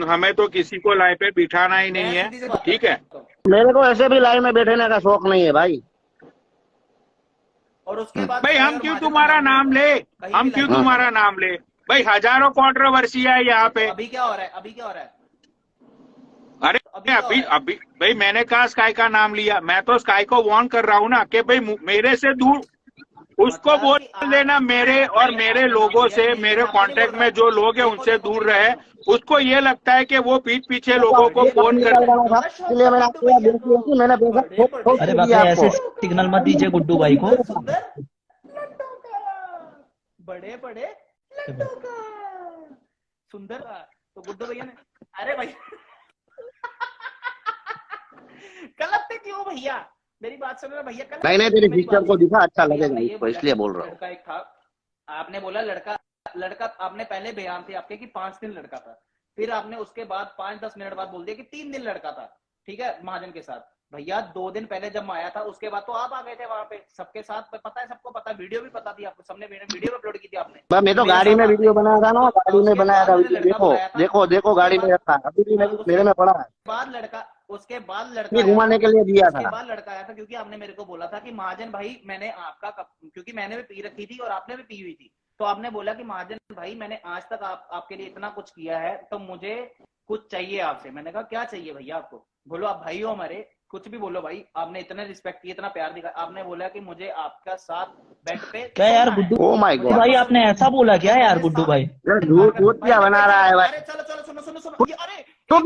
हमें तो किसी को लाइव पे बिठाना ही नहीं है, ठीक है। मेरे को ऐसे भी लाइव में बैठने का शौक नहीं है भाई। और उसके बाद भाई हम क्यों तुम्हारा नाम ले, हम क्यों तुम्हारा नाम ले भाई, हजारों कंट्रोवर्सी है यहाँ पे। अभी क्या हो रहा है, अभी क्या हो रहा है? अरे अभी भाई मैंने कहा स्काई का नाम लिया, मैं तो स्काई को वार्न कर रहा हूँ ना कि भाई मेरे से दूर, उसको बोल देना मेरे और मेरे लोगों से, मेरे कांटेक्ट में जो लोग हैं उनसे दूर रहे। उसको ये लगता है कि वो पीठ पीछे लोगों को फोन कर, अरे बाप रे, ऐसे सिग्नल मत दीजिए गुड्डू भाई को। बड़े बड़े सुंदर, तो गुड्डू भैया ने, अरे भाई गलत थे क्यों भैया, मेरी बात सुन रहे भैया। नहीं तेरी पिक्चर को दिखा, अच्छा लगेगा इसको, इसलिए बोल रहा हूँ। लड़का एक था, आपने बोला लड़का आपने पहले बयान थे आपके कि 5 दिन लड़का था, फिर आपने उसके बाद 5-10 मिनट बाद बोल दिया कि 3 दिन लड़का था, ठीक है, महाजन के साथ। भैया 2 दिन पहले जब मैं आया था उसके बाद तो आप आ गए थे वहां पे, सबके साथ पता है, सबको पता, वीडियो भी पता थी आपको, सबने वीडियो अपलोड की थी आपने। मैं तो गाड़ी में वीडियो बनाया था ना, गाड़ी में बनाया था वीडियो, देखो गाड़ी में रखा, अभी भी मेरे में पड़ा है। उसके बाद लड़का घुमाने के लिए दिया था, उसके बाद लड़का आया था, क्योंकि आपने मेरे को बोला था कि महाजन भाई मैंने आपका क्योंकि मैंने भी पी रखी थी और आपने भी पी हुई थी, तो आपने बोला कि महाजन भाई मैंने आज तक आपके लिए इतना कुछ किया है, तो मुझे कुछ चाहिए आपसे। मैंने कहा क्या चाहिए भैया आपको, बोलो आप भाई हो हमारे, कुछ भी बोलो भाई, आपने इतना रिस्पेक्ट किया, इतना प्यार दिखा। आपने बोला कि मुझे आपका साथ बेड पे, क्या यार गुड्डू, ओ माय गॉड भाई आपने ऐसा बोला क्या यार गुड्डू भाई? झूठ क्या बना रहा है भाई? चलो सुनो, अरे प्रूफ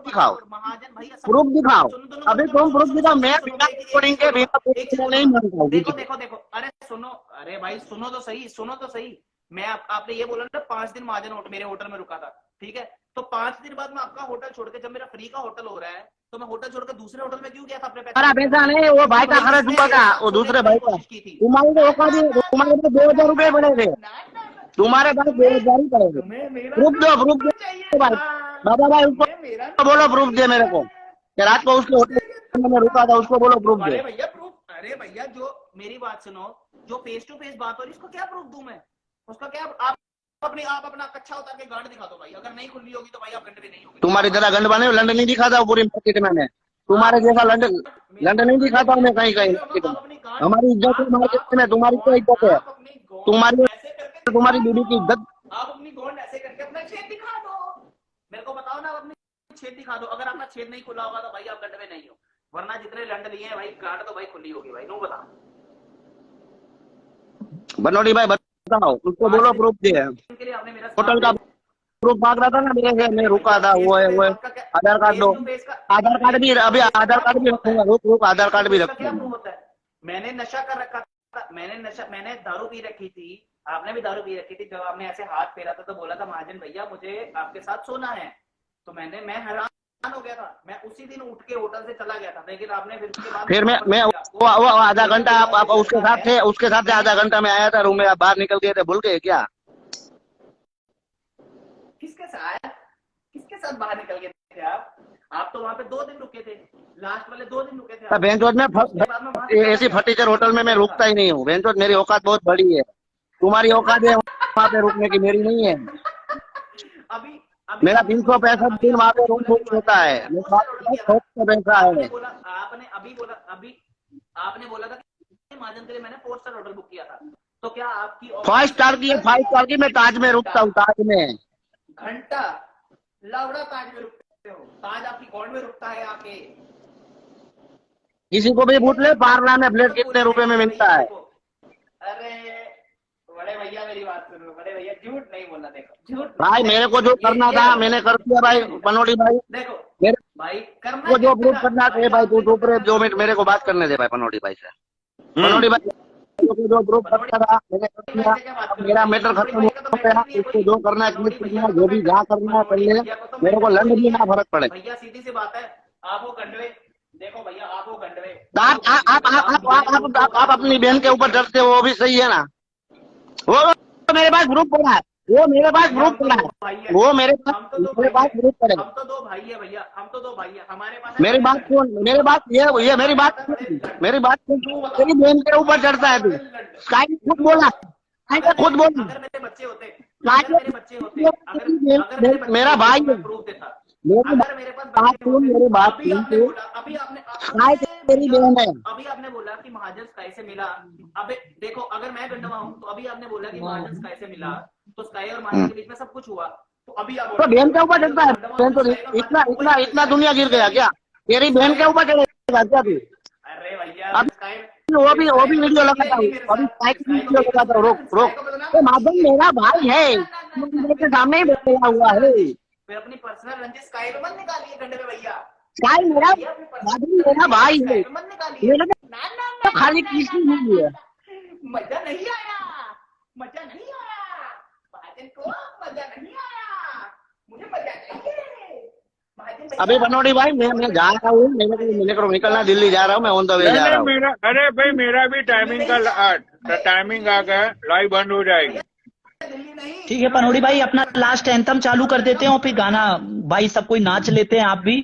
दिखाओ, महाजन भाई प्रूफ दिखाओ, अभी तुम प्रूफ दिखाओ। मैं बिना रिकॉर्डिंग के बिना नहीं मानता। देखो, अरे सुनो, अरे भाई सुनो तो सही। मैं आपने ये बोला ना 5 दिन महाजन मेरे होटल में रुका था, ठीक है, तो 5 दिन बाद मैं आपका होटल छोड़ के, जब मेरा फ्री का होटल हो रहा है तो मैं होटल छोड़कर दूसरे होटल में क्यों गया था? अपने पैसा नहीं, वो भाई का खर्च हुआ था, वो दूसरे भाई का। तुम्हारे को औकात है, तुम्हारे पास 2000 रुपए पड़े थे, तुम्हारे पास 2000 ही पड़े थे। प्रूफ दो भाई, बाबा भाई उसको बोलो प्रूफ दे मेरे को, रात को उसके होटल में रुका था, उसको बोलो प्रूफ दे। अरे भैया जो मेरी बात सुनो, जो फेस टू फेस बात हो रही है, उसको क्या प्रूफ दूं मैं? उसका क्या, आप अपना कच्चा उतार के गांड दिखा दो भाई, अगर नहीं खुली होगी तो भाई आप गंड भी नहीं होगी। तुम्हारी तरह गंड बने लंड नहीं दिखाता पूरी मार्केट में, तुम्हारे जैसा लंड नहीं दिखाता मैं कहीं। हमारी इज्जत है मार्केट में, तुम्हारी क्या इज्जत है? तुम्हारी बीबी की इज्जत। आप अपनी गोंड ऐसे करके अपना छेद दिखा दो, मेरे को बताओ ना, अपनी छेद दिखा दो। अगर आपका छेद नहीं खुला होगा तो भाई आप गंड में नहीं हो, वरना जितने लंड लिए हैं भाई गांड तो भाई खुली होगी भाई। नो बताओ बनोटी भाई, बताओ उसको बोलो प्रूफ दे। होटल का प्रूफ मांग रहा था ना मेरे से, मैं रुका था, वो है आधार कार्ड दो, आधार कार्ड भी, अभी आधार कार्ड भी रखूंगा, रुक आधार कार्ड भी रखूंगा। मैंने नशा कर रखा था, मैंने दारू पी रखी थी, आपने भी दारू पी रखी थी। जब आपने ऐसे हाथ फेरा था तो बोला था महाजन भैया मुझे आपके साथ सोना है, तो मैं हैरान हो गया था। मैं उसी दिन उठ के होटल से चला गया था, लेकिन आपने फिर उसके बाद मैं वो आधा घंटा आप उसके साथ थे, उसके साथ आधा घंटा में आया था रूम में, आप बाहर निकल गए थे, भूल गए क्या? किसके साथ बाहर निकल गए थे आप तो वहाँ पे 2 दिन रुके थे, लास्ट वाले 2 दिन रुके थे। बेंचोट में ऐसी फटीचर होटल में मैं रुकता ही नहीं हूँ। बेंचोट मेरी औकात बहुत बड़ी है, तुम्हारी औकात है वहाँ पे रुकने की, मेरी नहीं है। अभी मेरा 365 दिन वहाँ पे रूम बुक होता है, पैसा है। आपने बोला था कि महाजन के लिए मैंने 4 स्टार होटल बुक किया था, तो क्या आपकी 5 स्टार की है, 5 स्टार की। मैं ताज में रुकता हूँ, ताज में। घंटा लवड़ा ताज में रुकते हो, ताज आपकी कौन में रुकता है आके। किसी को भी पूछ ले पारला में फ्लैट कितने रुपए में मिलता है। अरे बड़े भैया मेरी बात सुनो, बड़े भैया झूठ नहीं बोलना। देखो झूठ भाई मेरे को जो करना था मैंने कर दिया भाई पनोड़ी भाई। देखो मेरे भाई करना को जो प्रूफ करना था भाई, तू चुप रहे 2 मिनट, मेरे को बात करने दे भाई पनोड़ी भाई से। पनोड़ी भाई को जो प्रूफ करना था मैंने कर दिया, मेरा मैटर खत्म हो गया। उसको जो करना है क्लिक करना है, जो भी जहाँ करना है पहले, मेरे को लंड भी ना फर्क पड़े। भैया सीधी सी बात है, आप वो कंडवे देखो भैया, आप वो कंडवे आप अपनी बहन के ऊपर डरते हो, वो भी सही है ना। वो मेरे पास ग्रुप पड़ा है, वो मेरे पास ग्रुप पड़ा है, वो मेरे पास ग्रुप पड़े। हम तो 2 भाई है भैया, हम तो 2 भाई है, हमारे पास मेरी बात सुन, मेरी बात ये मेरी बात सुन, मेरी बात सुन। तेरी बहन के ऊपर चढ़ता है तू। स्काई खुद बोला, खुद बोला। अगर मेरे बच्चे होते, अगर मेरा भाई है, प्रूफ देता, अगर मेरे पास मेरी बात सुन। स्काई तेरी बहन है। अभी आपने बोला कि महाजन स्काई से मिला। अबे देखो अगर मैं गंडवा हूँ तो अभी आपने बोला कि महाजन स्काई से मिला, तो स्काई और महाजन के बीच में सब कुछ हुआ, तो अभी आप तो बहन के ऊपर चढ़ता है। बहन तो इतना दुनिया गिर गया क्या? तेरी बहन के ऊपर चढ़ेगा क्या तू? अरे भैया अब वो भी वीडियो लगाता हूँ, अभी स्काई की वीडियो लगाता हूँ। रोक तो महाजन मेरा भाई है, मेरे सामने ही बैठा हुआ है। फिर अपनी पर्सनल रंजिश स्काई पे मत निकालिए गंडे में भैया। स्काई मेरा भाई है, मत निकालिए, मेरा खाली किसी नहीं है। मजा नहीं आया, मजा नहीं आया, महाजन को मजा नहीं आया, मुझे मजा नहीं है। अभी बनोड़ी भाई मैं जा रहा हूँ, मेरे को निकलना, दिल्ली जा रहा हूँ मैं, ऑन द वे जा रहा हूँ। अरे भाई मेरा भी टाइमिंग आ गया, लाइव बंद हो जाएगी। ठीक है पनोड़ी भाई, अपना लास्ट एंथम चालू कर देते हैं और फिर गाना भाई सब कोई नाच लेते हैं, आप भी।